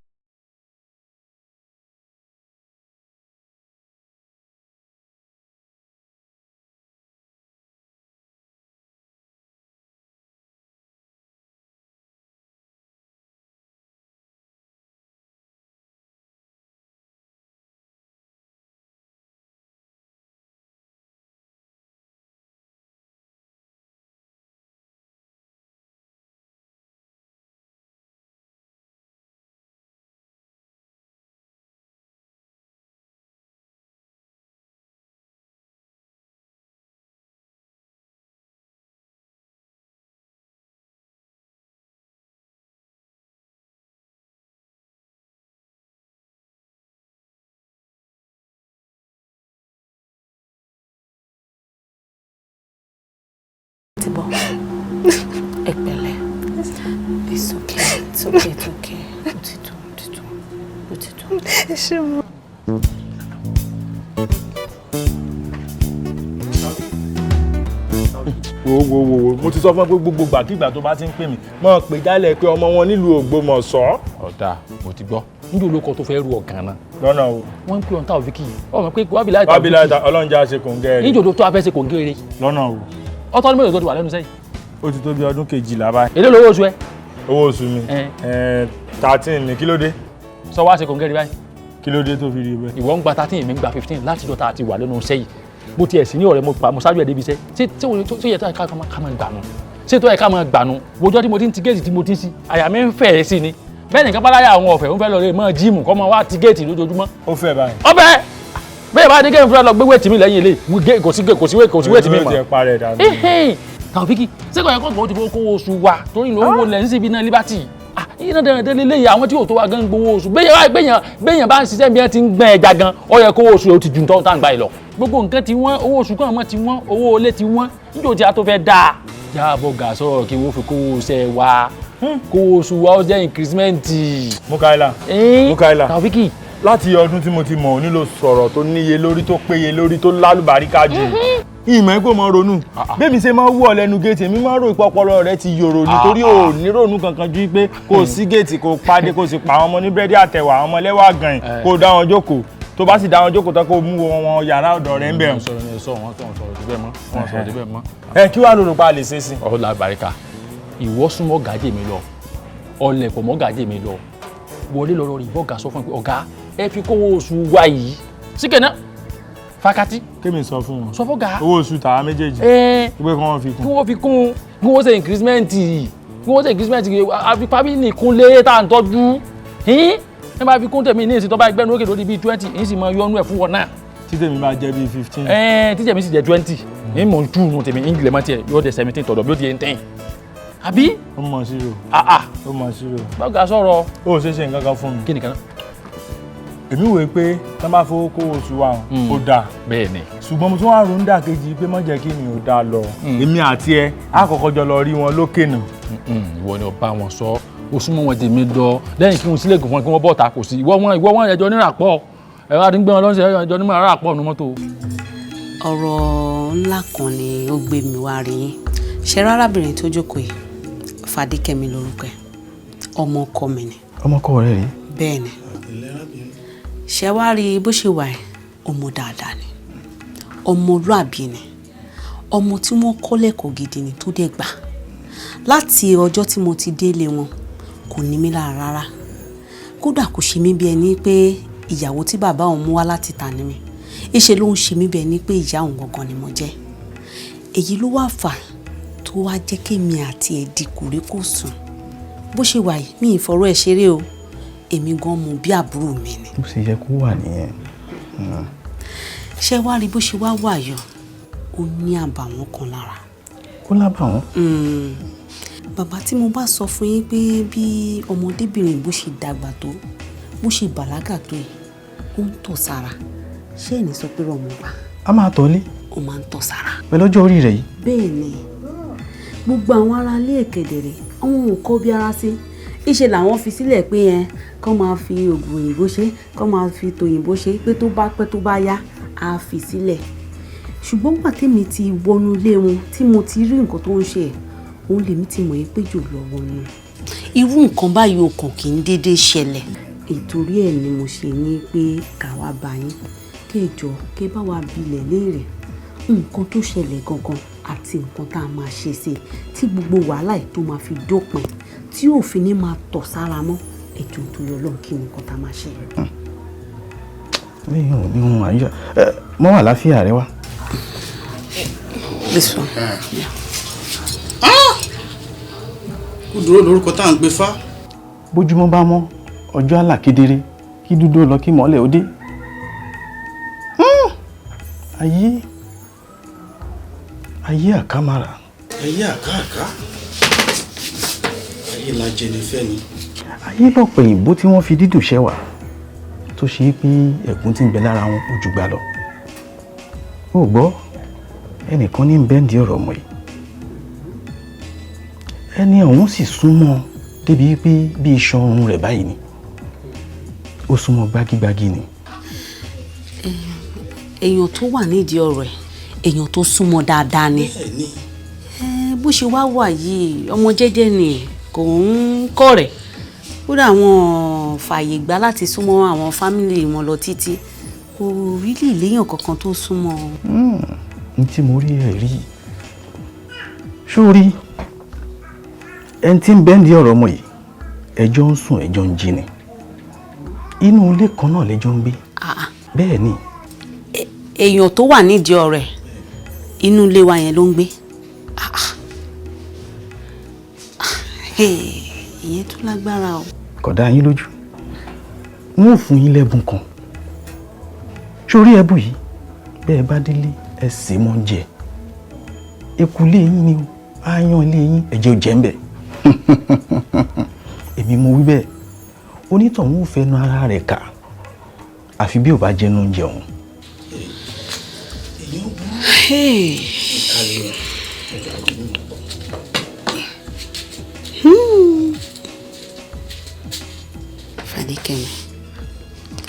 It's okay. It's okay. It's okay. wo mo ti sọ fún ẹ pé gbogbo gbàkígbà tó bá ti ń pè mí mọ̀ pé jálẹ̀ pé ọmọ wọn nílùú Ògbómọ̀ṣọ́. ọ̀dà mo ti gbọ́ níjó olóko tó fẹ́ rú ọ̀gàn náà. lọ́nà o. wọ́n ń pè ọ̀ntà òfìkì ọmọ pé wábìlá ìta òfìkì ọlọ́njà ṣe kò ń gẹ́ rí. níjó tó a fẹ́ ṣe kò ń gẹ́rẹ́. lọ́nà o. ọtọ́ ní mélòó tó ti wà lẹ́nu sẹ́yìn. ó ti tó bí ọdún 12 báyìí. èlé lówó oṣù ẹ. owó oṣù mi 13 ní kílódé. sọ wá ṣe kò ń gẹ́rẹ́ báyìí. kílódé tó fi rí bẹ́ẹ̀. ìwọ ń gba 13 èmi ń gba 15 láti dọ́ta àti wà lẹ́nu sẹ́yìn bó tiẹ̀ sí ní ọ̀rẹ́ mo ṣáájú ẹ̀ débi iṣẹ́ ṣé yẹ ká máa gbànú ṣé tó yẹ ká máa gbànú wojọ́ tí mo ti ń ti géètì tí mo ti ń sí àyà mi ń fẹ̀ sí ni bẹ́ẹ̀ nìkan bá láyà àwọn ọ̀fẹ́ ń fẹ́ lọ rè mọ́ jíìmù kọ́ máa wá ti géètì lójoojúmọ́. ó fẹ́ báyìí. ọbẹ̀ bẹ́ẹ̀ bá ní kéèmù fúnra lọ gbé wéètì mi lẹ́yìn ilé kò sí wéètì mi mọ́. Taofiki ṣé kò yẹ kó ti fowó kówó oṣù wa torí ìlú owó lẹ́yìn síbi náà Liberty iná dandan lélẹ́yìí àwọn tí yóò tó wa gan gbowó oṣù gbẹ̀yàn bá ń ṣiṣẹ́ bí wọ́n ti ń gbẹ́ ẹja gan ó yẹ kówó oṣù ó ti ju tó ń tà ń gbà yìí lọ gbogbo nǹkan ti wọ́n owó oṣù kan mọ́ ti wọ́n owó ilé ti wọ́n níjó tí a tó fẹ́ dáa jábọ̀ gà sọ̀rọ̀ kí wọ́n fi kówó ṣẹ́ wa kówó oṣù wa ó jẹ́ increment. Mukaila Taofiki láti ọdún tí mo ti mọ̀ nílò sọ̀rọ̀ tó níye lórí tó péye lórí tó lálùbáríkà jù ìmọ̀ ẹ̀kọ́ mọ́ ronú bẹ́ẹ̀mi ṣe máa wú ọ lẹ́nu géètì èmi máa ń rò ìpọpọlọ rẹ ti yòrò nítorí ò ní ronú kankan ju pé kò sí géètì kò pàdé kò sì pa àwọn ọmọ ní búrẹ́dì àtẹ̀wà àwọn ọmọ lẹ́wà gan-an kò dá wọn jókòó tó bá sì dá wọn jókòó tán kó mú wọn yàrá ọ̀dọ̀ rẹ̀ ń bẹ̀ ẹ kí wàá lóru pa lè ṣe sí. ọ̀la àbáríkà ìwọ súnmọ́ gàjé mi lọ ọ̀lẹ̀pọ̀ mọ́ gàjé mi lọ wọlé lọ́rọ̀ rí bọ́gà sọ fún mi pé ọ̀gá ẹ fi kówó oṣù wa yìí síkẹ̀ náà fakati. kémi sọ fún wọn. sọ fún ga. owó oṣù tàwa méjèèjì. pé kí wọ́n fi kún. kí wọ́n fi kún kí wọ́n ṣe increment kí wọ́n ṣe increment àfipábí nìkún lé tá à ń tọ́jú. ẹ bá fi kún tèmi ní ìsìn tó bá gbẹ́nu òkè lórí bíi 20 èyí sì máa yọnu ẹ̀ fún wọn náà. tí tèmi bá jẹ́ bíi 15. tí tèmi sì jẹ́ 20 èyí mọ̀ ń túnú tèmi ń gilẹ̀ mọ́ tiẹ̀ yóò dé 17 tọ̀dọ̀ bí ó di 18. àbí. ó mọ̀ síro. ó mọ̀ síro. bọ́gà sọ̀rọ̀. ó ṣe nǹkan kan fún mi. kí nìkan náà. èmi wòye pé tí wọ́n bá fowó kó oṣù wa ó dáa. bẹ́ẹ̀ ni. ṣùgbọ́n mo tún wá ronú dàkejì pé má jẹ́ kí mi ò dáa lọ. èmi àti ẹ á kọ́kọ́ jọ lọ rí wọn lókè nà. ìwọ ni o bá wọn sọ o súnmọ́ wọn tèmi lọ lẹ́yìn kí wọn sílẹ̀ gùn fún wọn kí wọ́n bọ̀ ta kò sí ìwọ wọn ẹjọ́ nírà pọ̀ ẹ̀rọ àdíngbẹ́ wọn lọ́sẹ̀ ẹjọ́ nírà pọ̀ nu mọ́tò. ọ̀rọ̀ ńlá kan ni ó gbé mi wá rí yín ṣe rárábìnrin tó jókòó yìí Fadékẹ́mi lórúkọ ẹ̀ ọmọ ọkọ mi ni. ọmọ ọkọ rẹ rí. bẹ́ẹ̀ ni ṣe wá rí bó ṣe wà ẹ́ ọmọ dáadáa ni ọmọlúàbí ni ọmọ tí wọ́n kọ́ lẹ́kọ̀ọ́ gidi ni tó dẹ̀ gbà láti ọjọ́ tí mo ti délé wọn kò ní mí lára rárá kódà kò ṣe mí bí ẹni pé ìyàwó tí bàbá òun mú wá láti ta ni mi ìṣe ló ń ṣe mí bí ẹni pé ìyá òun gangan ni mo jẹ́ èyí ló wá fà tó wá jẹ́ kémi àti ẹ̀ di kòríkòsùn bó ṣe wà yìí mi ìfọ̀rọ̀ ẹ̀ ṣeré o èmi gan mú bí àbúrò mi ni. bó ṣe yẹ kó wà nìyẹn. ṣé wàá rí bó ṣe wá wà yọ ó ní àbàwọ́n kan lára. ó lábàwọ́n. bàbá tí mo bá sọ fún yín pé bí ọmọdébìnrin bó ṣe dàgbà tó bó ṣe bàlágà tó yìí ó ń tọ̀ sára ṣé ẹ̀ ní sọ pé rọ̀mù gbà. a máa tọ́lé. ó máa ń tọ̀ sára. pẹ̀lú ọjọ́ orí rẹ̀ yìí. bẹ́ẹ̀ ni gbogbo àwọn ará ilé ẹ̀kẹ́dẹ̀rẹ̀ àwọn ò kọ́ bí ara sí ìṣe làwọn fi sílẹ̀ pé yẹn kọ́ máa fi oògùn òyìnbó ṣe kọ́ máa fi tòyìnbó ṣe pé tó bá pẹ́ tó bá yá á fi sílẹ̀ ṣùgbọ́n gbà tèmi ti wọnú ilé wọn tí mo ti rí nǹkan tó ń ṣe òun lèmi ti mọ̀ pé jù lọ wọnú irú nǹkan báyìí ò kàn kì í déédéé ṣẹlẹ̀ ìtorí ẹ̀ ni mo ṣe ní pé káwa bá yín kéjọ ké bá wa bilẹ̀ léèrè nǹkan tó ṣẹlẹ̀ gangan àti nǹkan tá a máa ṣe sí tí gbogbo wàhálà yìí tó máa fi dópin tí òfin ní máa tọ̀ sára mọ́ ẹjọ́ tó yọ lọ́n kí nǹkan tá a máa ṣe. mi ò ní ohun àyíká mọ́ wà láfíà rẹ wá. this one. kó dúró lórúkọ tá à ń gbé fá. bójúmọ́ bá mọ́ ọjọ́ àlà kedere kí dúdú lọ kí mọ́lẹ̀ ó dé. ayé àkàmàrà. ayé àkàkà ayé la jẹnifẹ́ ni. ayé lọ̀pọ̀ ìbò tí wọ́n fi dídùn ṣẹwà tó ṣe é pé ẹ̀gún tí ń bẹ lára wọn ojú gbà lọ. ó gbọ́ ẹnìkan ní bẹ́ǹdì ọ̀rọ̀ ọmọ yìí ẹni ọ̀hún sì súnmọ́ débi pé bí iṣan ọrùn rẹ̀ báyìí ni ó súnmọ́ gbágígbágí ni. èèyàn tó wà nídìí ọ̀rọ̀ ẹ̀ èèyàn tó súnmọ́ dáadáa ni bó ṣe wá wà yìí ọmọ jẹ́jẹ́ ni kò ń kọ́ rẹ̀ kódà àwọn fààyè gbà láti súnmọ́ àwọn fámìlì wọn lọ títí kò rí lè léèyàn kankan tó súnmọ́. n tí mo rí ẹ rí sórí ẹni tí ń bẹ́ǹdì ọ̀rọ̀ ọmọ yìí ẹjọ́ ń sùn ẹjọ́ ń jí ni inú ilé kan náà lẹ́jọ́ ń gbé bẹ́ẹ̀ ni. èèyàn tó wà nídìí ọ̀rẹ́ inú ilé wa yẹn ló ń gbé ìyẹn tó lágbára o. kò dá yín lójú wọn ò fún yín lẹ́bùn kan sórí ẹ̀bùn yìí bẹ́ẹ̀ bá délé ẹ sè mọ́ ń jẹ eku lé yín ni o áyán ilé yín ẹ̀jẹ̀ ò jẹ́ ń bẹ̀ èmi mo wí bẹ́ẹ̀ onítọ̀hún ò fẹ́ nu ara rẹ̀ kà àfi bí ò bá jẹ́nu oúnjẹ ọ̀hún. Fadékẹ́mi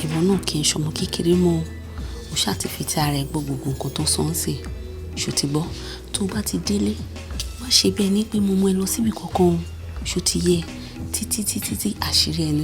ìwọ náà kì í ṣọmọ kékeré mọ́ o ṣáà ti fi ti ara ẹ gbọ́ gbogbo nǹkan tó sọ ń sè ṣó ti gbọ́ tó bá ti délé má ṣe bẹ́ẹ̀ ní pé mo mú ẹ lọ síbi kankan ṣó ti yẹ títí àṣírí ẹni.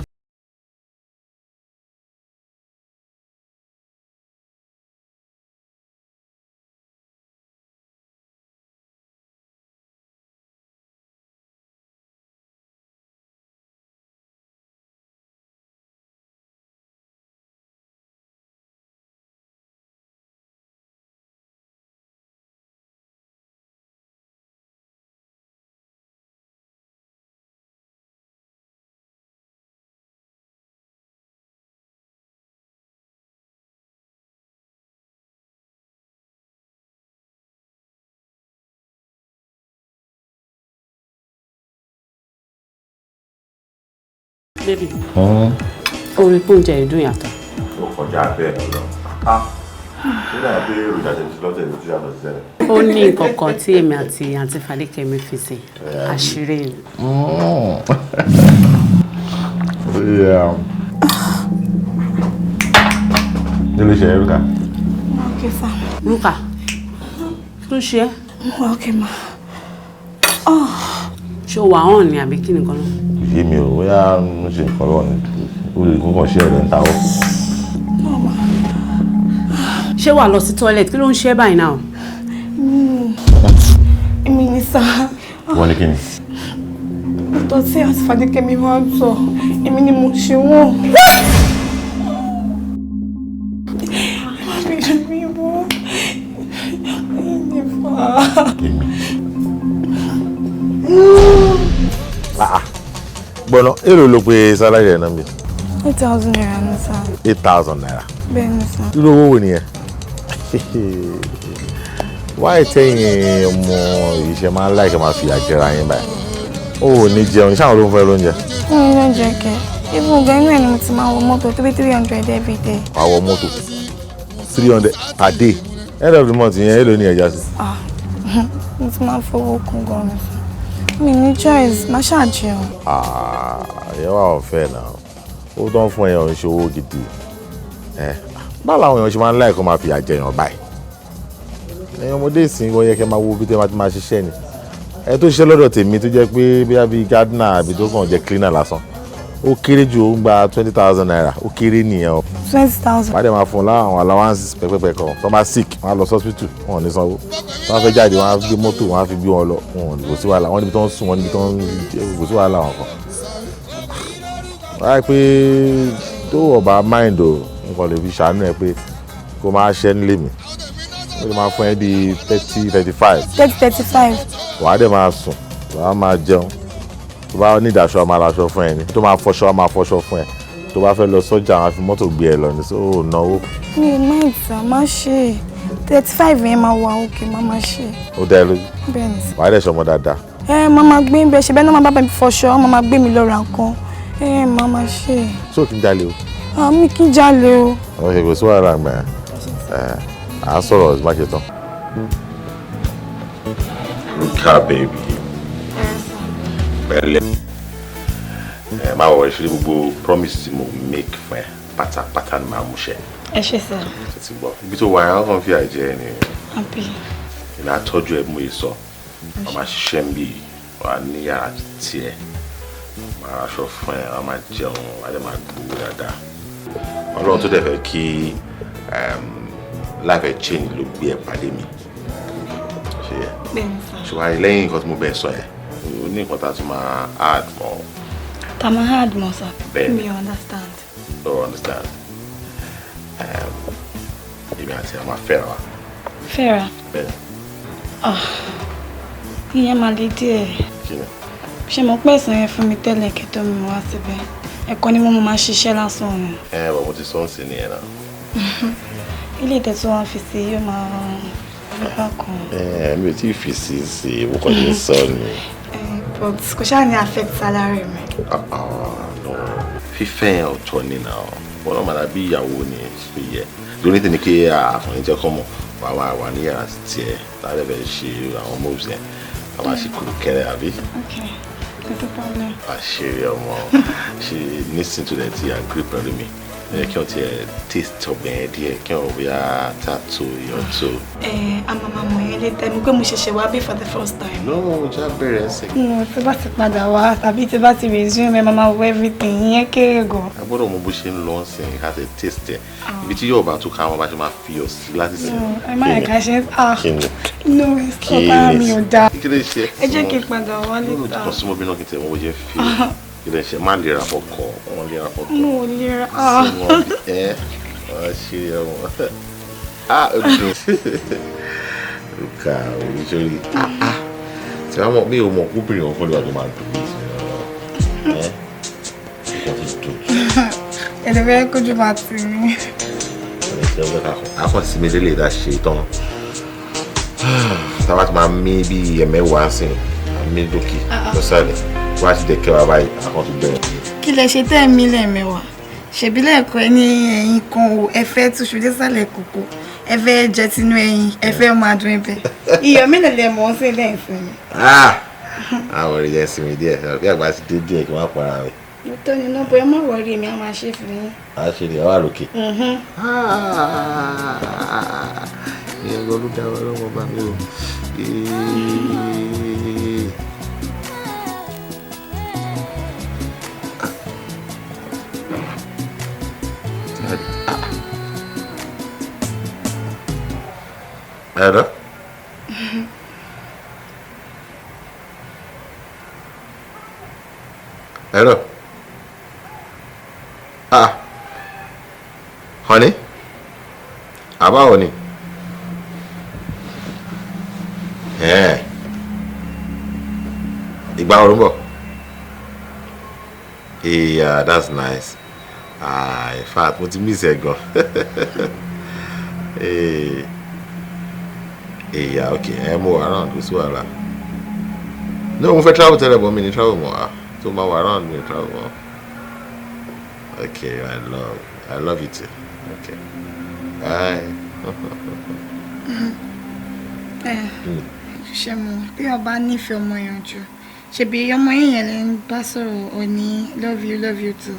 Baby. Orí pọ́ńjẹ ìdún yàtọ̀. Ó kọjá bẹ́ẹ̀ lọ. Ṣé náà bí èròjà ṣe ti lọ́tẹ̀ ló ti yàtọ̀ sí sẹ́lẹ̀? Ó ní nǹkan kan tí èmi àti àǹtí Fadékẹ́mi fi ṣe àṣírí mi. Kí ló ṣe é, Rúkà? Okay, sir. Rúkà, tó ṣe é? Okay, ma. Ṣé o wà hàn ní àbí kí nìkan náà? Yé mi ò bóyá mo ṣe nǹkan lọ́wọ́ ni o lè kókàn ṣe ẹ̀rẹ̀ ń ta ọ́. Ṣé wàá lọ sí toilet? Kí ló ń ṣe báyìí náà? Èmi ni sá. Wọ́n ní kí ni? Ọ̀tọ̀ tí àti Fadékẹ́mi máa ń sọ, èmi ni mo ṣe wọ́n. Gbọ́nà èrò ló pe sálárì ẹ̀ náà mi. 8,000 naira ni sá. 8,000 naira. Bẹ́ẹ̀ ni sá. Irú owó wo nìyẹn? Wáyé tẹ́yìn ọmọ ìṣe máa ń láìka máa fi àjẹrà yín báyìí. Ó ò ní jẹun, ṣáà ló ń fẹ́ lóúnjẹ. Fún mi lóúnjẹ kẹ. Ibùn gan inú ẹ̀ ni mo ti máa wọ mọ́tò 300 every day. Wàá wọ mọ́tò 300 per day. End of the month yẹn èlò ní ẹja sí. Mo ti máa fowó kún gan ni. Mi ní choice, má ṣàjẹun. Ìyẹn wà ọ̀fẹ́ náà. Ó tán fún ẹyàn ìṣòwò gidi. Báwo làwọn èèyàn ṣe máa ń láìkọ́ máa fi àjẹyàn báyìí? Ẹ̀yin ọmọdé ìsìn wọ́n yẹ kẹ́ máa wo bí tẹ́ máa ti máa ṣiṣẹ́ ni. Ẹ tó ṣiṣẹ́ lọ́dọ̀ tèmi tó jẹ́ pé bí gardener àbí tó kàn jẹ́ cleaner lásán. Ó kéré jù ó ń gba 20,000 naira. Ó kéré nìyẹn o. 20,000. Wọ́n á dẹ̀ máa fún un láwọn allowances pẹ́pẹ́pẹ́ kan. Tó bá sick, wọ́n á lọ hospital, wọn ò ní sanwó. Tó bá fẹ́ jáde, wọ́n á gbé mọ́tò, wọ́n á fi gbé wọn lọ. Wọn kò sí wàhálà. Wọ́n níbi tó ń sùn, wọ́n níbi tó ń kò sí wàhálà wọn kan. Wọ́n á pé tó ọba mind o, nǹkan lè fi ṣàánú ẹ pé kó máa ṣẹ́ nílé mi. Ó lè máa fún ẹ bí 30-35. 30-35. Wà á dẹ̀ máa sùn, wà á máa jẹun. Tó bá ní ìdáṣọ, a máa raṣọ fún ẹ ni. Tó máa fọṣọ, a máa fọṣọ fún ẹ. Tó bá fẹ́ lọ sọ́jà, àwọn afi mọ́tò gbé ẹ lọ ní so ó náwó. Mi ò má ìtàn, má ṣe 35 yẹn máa wà òkè, má ṣe. Ó dá ẹ lójú. Bẹ́ẹ̀ ni. Wà á dẹ̀ ṣọmọ dáadáa. Màmá gbé ń bẹ ṣe bẹ́ẹ̀ náà máa bá mi fọṣọ, màmá gbé mi lọ ra nǹkan. Màmá ṣe. Ṣé o kì í jalè o? Mi kì í jalè o. Àwọn ṣe kò sí wàhálà àgbà yẹn. À á sọ̀rọ̀ má ṣe tán. Luka baby. Pẹ̀lẹ́. Máa wọ̀ ṣe gbogbo promise tí mo make fún ẹ pátápátá ni màá mú ṣẹ. Ẹ ṣé sir. Ṣé ti gbọ́? Ibi tó wà yẹn, wọ́n kàn fi àìjẹ́ ni. Àbí. Èmi á tọ́jú ẹ bí mo yẹ sọ. Màmá ṣiṣẹ́ ń bì wà ní yàrá tiẹ̀. Màá raṣọ fún ẹ, wàá máa jẹun, wàá dẹ̀ máa gbowó dáadáa. Ọlọ́run tó dẹ̀ fẹ́ kí láìpẹ́ change ló gbé ẹ pàdé mi. Ṣé yẹ? Ṣùgbọ́n lẹ́yìn nǹkan tí mo bẹ̀ sọ ẹ̀, o ní nǹkan tá a tún máa add more. Tá a máa add more, sir. Bẹ́ẹ̀ ni. Me understand. Don't understand. Èmi àti àwọn afẹ́ra wa. Fẹ́ra? Bẹ́ẹ̀. Ìyẹn máa le díẹ̀. Kí ni? Ṣé mo pẹ́ sàn yẹn fún mi tẹ́lẹ̀ kí tó mi wá síbẹ̀? Ẹ̀kọ́ ni mo máa ṣiṣẹ́ lásán ni. Bọ̀ mo ti sọ ń sìn nìyẹn náà. Ilé ìtẹ́tù wọn fi sí yóò máa nípa kan. Mi ò tí ì fi sí mo kàn ní sọ ni. But kò ṣáà ní affect salary mi. Fífẹ́ yẹn ọ̀tọ̀ ni náà. Wọ́n náà máa dàbí ìyàwó ni ṣe yẹ. Lóní tí ni kí àkànní jẹ́ kọ́ mọ̀ wà ní yàrá tiẹ̀ láti bẹ̀rẹ̀ ṣe àwọn moves yẹn. Àwọn àṣìkò kẹrẹ àbí. Okay, no problem. Àṣírí ọmọ ṣe nísìnyí tó dẹ̀ ti agree pẹ̀lú mi. Kí wọ́n ti taste ọbẹ̀ yẹn díẹ̀ kí wọ́n bóyá tattoo yọ̀tò. Àmàmà mọ̀ yẹn lè tẹ́ mi pé mo ṣẹ̀ṣẹ̀ wá bí for the first time. No, mo já bẹ̀rẹ̀ ẹsẹ̀. Tí bá ti padà wá tàbí tí bá ti resume máa wo everything yẹn kéré gan. A gbọ́dọ̀ mọ bó ṣe ń lọ sí ká tẹ taste ẹ̀. Ibi tí yóò bá tún ká wọn bá ṣe máa fi ọ̀ sí láti sìn. Ẹ má ẹ̀ka ṣe no stop mi ò dáa. Kí ló ṣe? Ẹ jẹ́ kí n padà wá níta. Kò súnmọ́ bí náà kí n tẹ̀ wọ́n bó ṣe fi ilé iṣẹ́ máa lè ra fọkọ̀ wọ́n lè ra fọkọ̀. Mo lè ra. Wọ́n ṣe ọmọ ọdún lùkà oríṣiríṣi tí wọ́n mọ̀ mi ò mọ̀ kúbìrì wọn fún ìwádìí máa dùn mí sí wọ́n ti dùn. Ẹ̀dẹ̀ bẹ́ẹ̀ kójú máa tì mí. Akọ̀ sí mi lélẹ̀ dá ṣe tán táwa ti máa mí bí ẹ̀mẹ́wàá sí àmì lókè lọ́sàlẹ̀ wá ti dẹ̀ kẹwàá báyìí akọ̀ tó bẹ̀rẹ̀. Kí lẹ ṣe tẹ́ mi lẹ́ẹ̀mẹ́wàá? Ṣèbí lẹ́ẹ̀kọ́ ẹ ní ẹ̀yin kan o, ẹ fẹ́ túṣu désàlẹ̀ kòkó, ẹ fẹ́ jẹ tinú ẹyin, ẹ fẹ́ máa dún ibẹ̀. Iyọ̀ mélòó lẹ mọ̀ ọ́ sí lẹ́yìn fún mi? Àwọn ọ̀rẹ́ yẹn sinmi díẹ̀ bí àgbà ti dé díẹ̀ kí wọ́n para rẹ̀. Mo tọ́ ni náà bóyá má wọrí mi, a máa ṣe fún yín. A ṣe lè wà lókè. Ìyẹn ló dá wa lọ́wọ́ bá mi o. Hello? Hello? Honey? Aba honey? Ìgbà wo ló ń bọ̀? Yeah, that's nice. In fact, mo ti miss ẹ gan. Yeah, okay. Mo wà around, kò sí wàhálà. No, mo fẹ́ travel tẹ́lẹ̀ bọ́ mi ní travel mọ́. So mo wà around mi travel mọ́. Okay, I love you too. Okay. Bye. Ṣé mo bí ọba nífẹ̀ẹ́ ọmọ yẹn jù? Ṣebí ọmọ yẹn lè ń bá sọ̀rọ̀ òní love you too.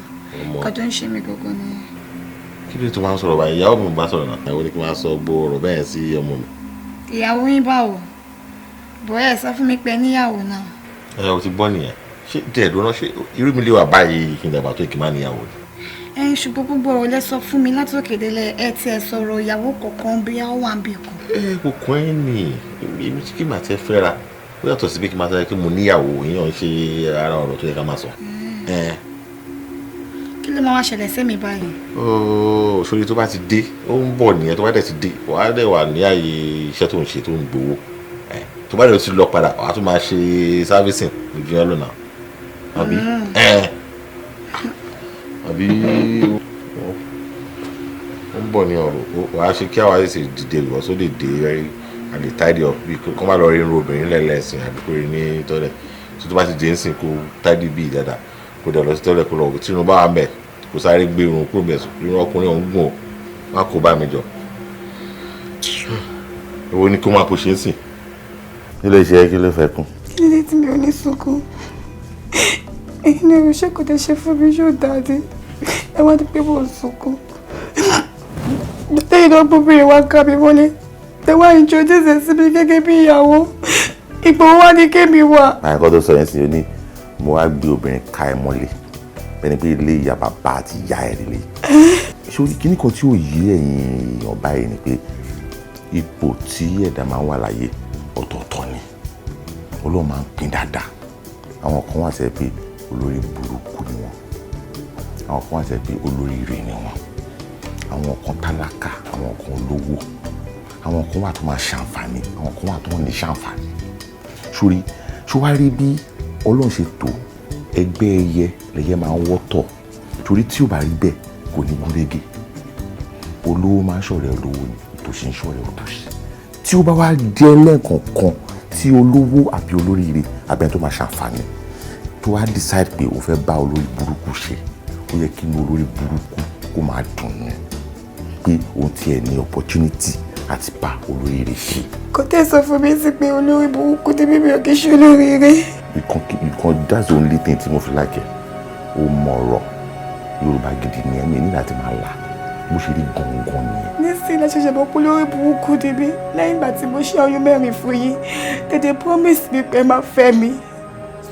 Kọ́ tó ń ṣe mí gbogbo ni. Kí ló tó máa ń sọ̀rọ̀ báyìí? Ìyàwó mi bá sọ̀rọ̀ náà. Ìyàwó ni kí n máa sọ gbòòrò bẹ́ẹ̀ sí ọmọ mi. Ìyàwó yín báwo? Bọ́ẹ̀ sọ fún mi pé níyàwó náà. Ìyàwó ti gbọ́ nìyẹn. Ṣé díẹ̀ dúró náà ṣé irú mi lè wà báyìí kí n dàgbà tó kí n má níyàwó ni? Ṣùgbọ́n gbogbo ọ̀rọ̀ lẹ sọ fún mi látòkè délẹ̀ ẹ ti ẹ̀ sọ̀rọ̀ ìyàwó kọ̀ọ̀kan bí ó wà ń bì kan. Kò kún ẹ́ nì èmi tí kì máa tẹ́ fẹ́ra ó yàtọ̀ sí bí kí n máa tẹ́ kí mo níyàwó èèyàn ṣe ara ọ̀rọ̀ tó yẹ ká máa sọ. Kí ló máa wá ṣẹlẹ̀ sí mi báyìí? Sórí tó bá ti dé ó ń bọ̀ nìyẹn tó bá dẹ̀ ti dé wàá dẹ̀ wà ní ààyè iṣẹ́ tó ń ṣe tó ń gbowó tó bá dẹ̀ ti lọ padà wàá tún máa ṣe servicing ojú ẹ lónà àbí ó ń bọ̀ ní ọ̀rọ̀ wàá ṣe kí àwa ṣe dìde lọ sóde dé àlè tidy up bí kò má lọ rí irun obìnrin lẹ́lẹ́sìn àbí kò rí ní tọ́lẹ̀ tó bá ti dé ń sìn kó tidy bíi dáadáa kó dẹ̀ lọ sí tọ́lẹ̀ kó lọ tí irun bá wà mẹ́ kó sáré gbé irun kúrò mẹ́ irun ọkùnrin ọ̀hún gùn ó má kó bá mi jọ. Èwo ni kó máa kó ṣe ń sìn. Kí ló ṣe é kí ló fẹ́ kún. Kí ló dé tí mi ò ní sunkún? Èyí ni irúṣẹ́ kò tẹ́ ṣe fún mi yóò dáadé ẹ wá ní pé mo ń sunkún. Tẹ́yìn náà gbóbìnrin wá ká mi mọ́lé tẹ́wá introduce sí mi gẹ́gẹ́ bí ìyàwó ipò wá ní kémi wá. àyìnkọ́ tó sọ yẹn sì ní mo wá gbé obìnrin ká ẹ mọ́lẹ̀ bẹ́ẹ̀ ni pé ilé ìyá bàbá àti ìyá ẹ̀ lélẹ̀. ṣé kíní kan tí ò yé ẹ̀yin èèyàn báyìí ni pé ipò tí ẹ̀dá máa ń wà láyé ọ̀tọ̀ọ̀tọ̀ ni Ọlọ́run máa ń pín dáadáa. àwọn kan wà sẹ́ pé olórí burúkú ni wọ́n, àwọn kan wà sẹ́ pé olórí ire ni wọ́n, àwọn kan tálákà, àwọn kan olówó, àwọn kan wà tó máa ṣàǹfààní, àwọn kan wà tó wọ́n ní ṣàǹfààní. sórí ṣọwárí bí Ọlọ́run ṣe tó ẹgbẹ́ ẹyẹ lẹ́yẹ máa ń wọ́tọ̀, torí tí ò bá rí bẹ́ẹ̀ kò ní gúnrégé. olówó máa ń ṣọ̀rẹ́ olówó ni, òtòṣì ń ṣọ̀rẹ́ òtòṣì. tí ó bá wá jẹ́ lẹ́ẹ̀kọ̀ọ̀kan tí olówó àbí olóríire abẹ́ni tó máa ṣàǹfààní tó wá decide pé o fẹ́ bá olórí burúkú ṣe, ó yẹ kí inú olórí burúkú kó máa dùn ún pé òun tiẹ̀ ní opportunity àti bá olóríire ṣe. kò tẹ́ sọ fún mi sí pé olórí burúkú tí bíbí ò kì í ṣe olóríire. That's the only thing tí mo fi like ẹ. o mọ ọ̀rọ̀ Yorùbá gidi ni ẹni ní láti máa là bó ṣe rí gangan nìyẹn. nísìnyí la ṣẹ̀ṣẹ̀ bọ́ pé olórí burúkú débi lẹ́yìn ìgbà tí mo ṣe ọyún 4 fún yín tètè promise mi pé máa fẹ́ mi,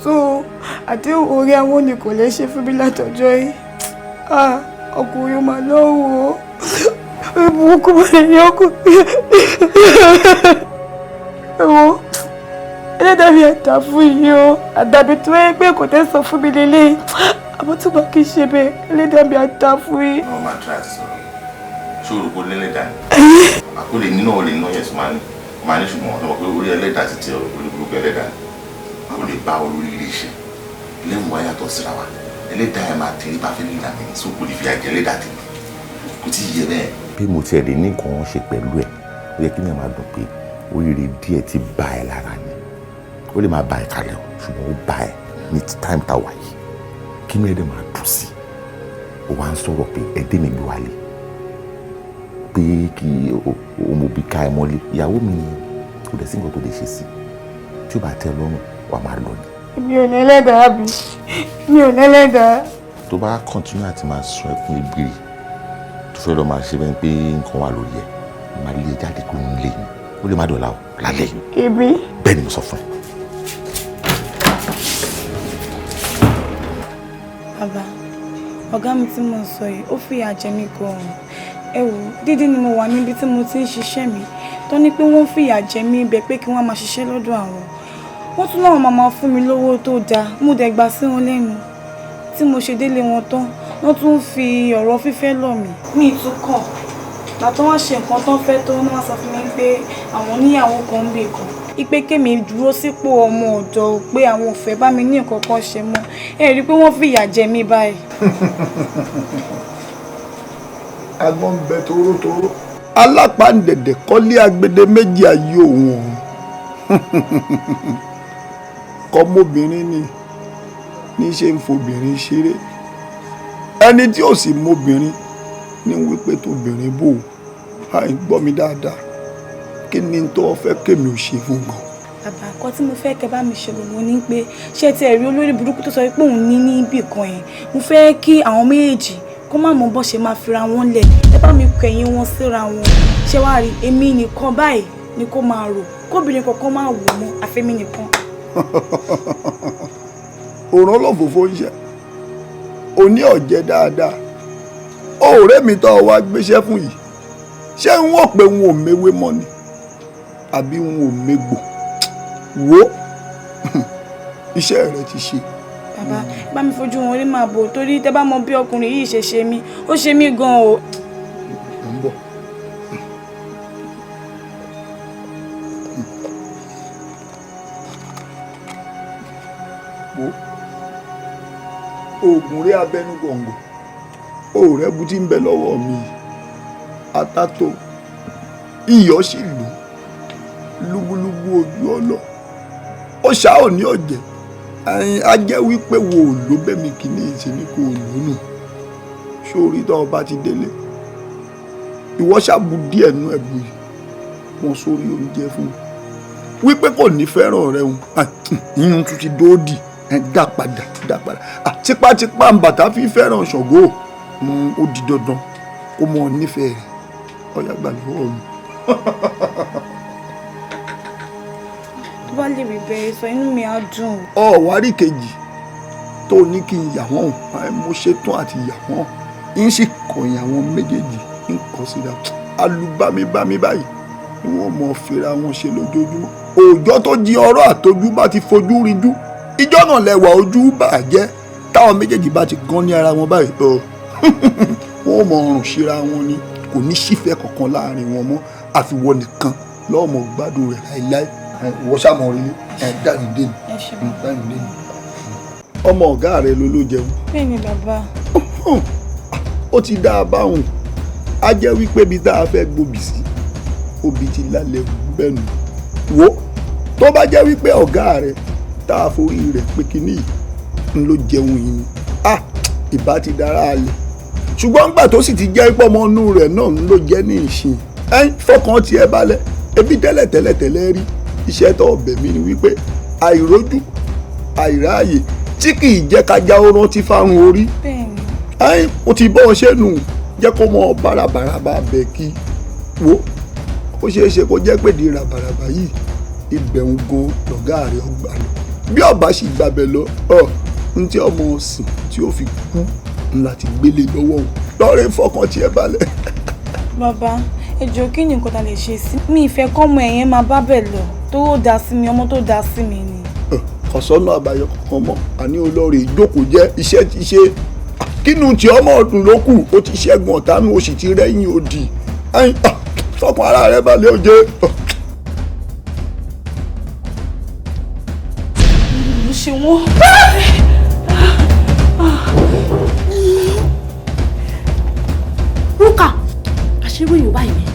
so àdéhùn orí àwọn ni kò lè ṣe fún mi látọjọ́ yìí. ọkùnrin máa lọ́wọ́ orí burúkú máa lè yọ ọkùnrin. ẹ̀wọ̀n ẹlẹ́dàá mi ẹ̀dá fún yìí o, àdàbí tó yẹ pé kò tẹ́ sọ fún mi lélẹ̀ àmọ́ tó bá kí n ṣe bẹ́ẹ̀ ẹlẹ́dàá mi ẹ̀dá fún yìí. wọ́n máa try àti sọ̀rọ̀ ṣòro kó lẹ́lẹ́dàá ni àkólé nínú olè náà yẹn sùn máa ní ṣùgbọ́n ọ̀dọ́ pé orí ẹlẹ́dàá ti tẹ orí burúkú ẹlẹ́dàá ni àwọn olè bá olórí ilé iṣẹ́ lẹ́mú wa yàtọ̀ síra wa ẹlẹ́dàá ẹ̀ máa tẹ̀lé bá fẹ́ nílànà ẹ̀ sókò lè fi àjẹ ẹlẹ́dàá tẹ̀lé kò tí ì yẹ bẹ́ẹ̀. bí mo tiẹ̀ lè ní nǹkan wọn ṣe pẹ̀lú ẹ̀ ó yẹ kí ni ẹ máa dùn pé oríire díẹ̀ ti bá ẹ lára ni ó lè máa bá ẹ kalẹ̀ o ṣùgbọ́n ó bá ẹ ní time tá a wà yìí kí ni ẹ dẹ̀ máa dùn sí ó wá ń sọ̀rọ̀ pé ẹdẹ mi gbé wálé pé kí òmòbí ká ẹ mọ́lé ìyàwó mi ni kò dẹ̀ sí nǹkan tó lè ṣe sí tí ó bá tẹ́ ẹ lọ́rùn wàá máa lọ ni. mi ò ní ẹlẹ́dàá bí mi ò ní ẹlẹ́dàá. tó bá continue àti máa sun ẹkún ìgbìrì tó fẹ́ lọ máa ṣe bẹ́ẹ̀ pé nǹkan wà lórí ẹ̀ máa lé jáde kúrò nílé mi ó lè má dọ̀la o lálẹ́ yìí. èmi. bẹ́ẹ̀ ni mo sọ fún ẹ. bàbá ọ̀gá mi tí mo sọ yìí ó fìyà jẹ mí gan-an. ẹ wò dídí ni mo wà níbi tí mo ti ń ṣiṣẹ́ mi tó ní pé wọ́n fìyà jẹ mí bẹ́ẹ̀ pé kí wọ́n máa ṣiṣẹ́ lọ́dọ̀ àwọn. wọ́n tún láwọn máa fún mi lówó tó dáa mo dẹ̀ gbà sí wọn lẹ́nu. tí mo ṣe délé wọn tán wọ́n tún fi ọ̀rọ̀ fífẹ́ lọ̀ mí. mi tún kàn bàtọ́ wọ́n ṣe nǹkan tó ń fẹ́ tó ní wọ́n sọ fún mi pé àwọn oníyàwó kan ń bè kan ipe kémi dúró sípò ọmọ ọ̀dọ̀ pé àwọn ò fẹ́ bá mi ní nǹkan kan ṣe mọ́ ẹ rí i pé wọ́n fìyà jẹ mí báyìí. agbọ́n ń bẹ tórótóró alápàǹdẹ̀dẹ̀ kọ́lé agbede méjì ayé òun ọ̀hún kọ́mọbìnrin ní ṣe ń fobìnrin ṣeré ẹni tí ò sì mọbìnrin ní wípé tóbìnrin bò ó gbọ́ mi dáadáa kí ni tó fẹ́ kémi ò ṣe fún gan. bàbá kan tí mo fẹ́ kẹ́ bá mi ṣe gbogbo ní pé ṣé ti ẹ̀rí olórí burúkú tó sọ pé òun ní níbì kan yẹn mo fẹ́ kí àwọn méjèèjì kó má mọ bó ṣe máa fira wọn lẹ̀ ẹ bá mi kẹ̀yìn wọn síra wọn ṣé wàá rí èmi nìkan báyìí ni kó máa rò kóbìnrin kankan máa wò mọ́ àfẹ́mi nìkan. òrùn olófòfó ń ṣe òní ọ̀jẹ̀ dáadáa ọ̀rẹ́ mi tó wá gbéṣẹ́ fún yìí ṣé n wọ́n pé n ò méwé mọ́ ni àbí n ò mégbò wo iṣẹ́ rẹ ti ṣe. bàbá bá mi fojú wọn rí màá bò torí tẹ bá mọ bí ọkùnrin yìí ṣe ṣe mí ó ṣe mí gan o. ń bọ̀. wo oògùn rí abẹ́nú gbọ̀ngàn òòrẹ́ bu ti ń bẹ lọ́wọ́ mi atato iyọ̀ sì lù lúbúlúbú ojú ọlọ ó ṣá ò ní ọ̀jẹ̀ á jẹ́ wípé wo ò ló bẹ́mi kìíní ìṣe ní kò lónù sórí tó o bá ti délé ìwọ ṣàbù díẹ̀ nú ẹ̀bù yìí wọ́n sórí oúnjẹ fún un wípé kò ní fẹ́ràn rẹ̀ hùn yíyún tún ti dóòdì dá padà tipátipá ń bàtà fi fẹ́ràn Ṣàngó ó di dandan kó mọ nífẹ̀ẹ́ rẹ̀ ọ̀yà gbà lọ́wọ́ mi. bá lè rí bẹ́ẹ̀ sọ inú mi á dùn. Ọ̀wárí kejì tó ní kí n yà wọ́n mo ṣetán àti yà wọ́n ń sì kọ̀yìn àwọn méjèèjì ń kọ́ síra alùbámibámi báyìí ni wọ́n mọ̀ fira wọn ṣe lójoojúmọ́. òòjọ́ tó di ọ̀rọ̀ àtọ́jú bá ti fojú rinjú ìjọ́ náà lẹ́wà ojú bàjẹ́ táwọn méjèèjì bá ti gan ní ara wọn báyìí wọ́n mọ̀ ọrùn síra wọn ni kò ní sífẹ́ kankan láàrin wọn mọ́ àfiwọ́ nìkan lọ́mọ gbádùn rẹ̀ láéláé wọ́n ṣàmọ̀ rí dáhùn dé ni ọmọ ọ̀gá rẹ̀ ló jẹun. bẹ́ẹ̀ ni bàbá. ó ti dá a báhùn á jẹ́ wípé ibi tá a fẹ́ gbòbì sí obì ti lálẹ́ bẹ́ẹ̀ nù. wo tó bá jẹ́ wípé ọ̀gá rẹ̀ tá a forí rẹ̀ pé kínní ń ló jẹun yìí ni ìbá ti dára alẹ̀ ṣùgbọ́n nígbà tó sì ti jẹ́ pé ọmọ inú rẹ̀ náà ń ló jẹ́ ní ìsìn fọkàn tiẹ̀ balẹ̀ ebi tẹ́lẹ̀ rí iṣẹ́ tó ọbẹ̀ mi ni wípé àìrójú àìráàyè tí kì í jẹ́ ká já orán tí fárun orí ó ti bọ́ ọ ṣe nù jẹ́ kó mọ bárabàrà bá bẹ̀ kí wo ó ṣeé ṣe kó jẹ́ pé di ràbàràbà yìí ibẹ̀hùn gan lọ̀gá rẹ̀ ọgbà lọ bí ọba sì gbàbẹ̀ lọ n tí ọmọ ọ̀sìn tí ó fi kú ńlá ti gbélé lọ́wọ́ òun lọ́ọ̀rẹ́ fọkàn tiẹ̀ balẹ̀. bàbá ẹ jọ̀ọ́ kí ni nǹkan tá lè ṣe sí mi ìfẹ́ kọ́mọ ẹ̀yẹn máa bá bẹ̀ lọ tó ó dá sí mi ọmọ tó dá sí mi ni. ọ̀sọ́nà àbáyọ kankan mọ́ àní olóore ìjókòó jẹ́ iṣẹ́ ti ṣe kínú tí ọmọ ọdún ló kù ó ti ṣẹ́gun ọ̀tánú ó sì ti rẹ́yìn òdì fọkàn ara rẹ balẹ̀ ó jẹ́. mo ṣe wọ́n. Rúkà àṣírí Yorùbá yìí ni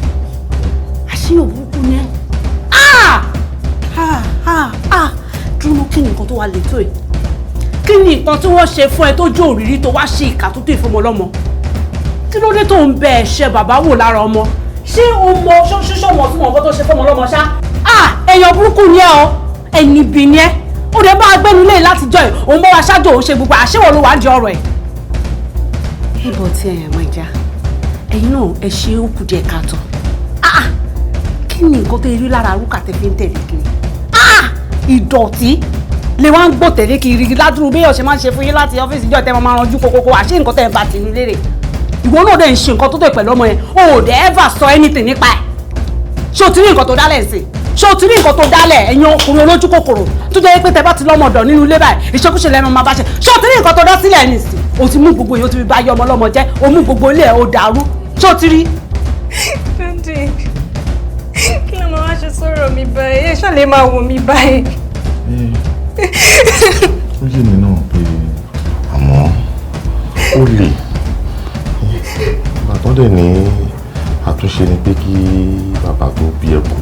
àṣírí òbúrúkú ni ẹ. dúró kí ni nǹkan tó wà létò ẹ kí ni nǹkan tí wọ́n ṣe fún ẹ tó jó òrírí tó wá ṣe ìkà tó tó ìfọmọlọ́mọ kí ló dé tó ń bẹ ẹ̀ṣẹ̀ bàbá wò lára ọmọ ṣé o mọ ṣọ́ṣọ́ wọn fún ọkọ tó ṣe fọmọlọ́mọ ṣá. èèyàn burúkú ni ẹ ọ ẹni bì ni ẹ ó dé bá agbẹnu lé látijọ́ ẹ òun bá wa ṣáájú òun ṣe gbogbo àṣewọ ló wà á di ọ̀rọ̀ ẹ. ìbọn tí ẹ mọ ìjà ẹ̀yin náà ẹ ṣe ó kù díẹ̀ káàtó kí ni nǹkan tó rí lára Rúkà tẹ́ fi ń tẹ̀lé kiri ìdọ̀tí lè wá ń gbò tẹ̀lé kiri ládùúgbò bí ọ̀sẹ̀ máa ń ṣe fún yín láti ọ́fíìsì ìjọ tẹ́ máa ranjú kókókó àṣé nǹkan tẹ́ ẹ bá tìlú lérè ìwọ náà dẹ̀ ń ṣe nǹkan tó tẹ̀ pẹ̀lú ọmọ yẹn o ò dẹ̀ ever sọ anything nípa ẹ̀ ṣé o ti rí nǹkan tó dálẹ̀ sí ṣé o ti rí nǹkan tó dálẹ̀ ẹ̀yin ọkùnrin olójú kòkòrò tó jẹ́ pé tẹ́ bá ti lọ́mọdọ̀ nínú ilé báyìí ìṣekúṣe lẹ́nu máa bá ṣe ṣé o ti rí nǹkan tó dá sílẹ̀ nìsín o ti mú gbogbo yìí o ti fi bá yọ ọmọ ọlọ́mọ jẹ́ o mú gbogbo ilé ẹ̀ o dàrú ṣé o ti rí. kí ló máa wá ṣe sọ̀rọ̀ mi báyìí ẹ ṣáà lè máa wò mí báyìí. ó yé mi náà pé àmọ́ ó lè bàtán dẹ̀ ní àtúnṣe ni pé kí bàbá tó bí ẹ kú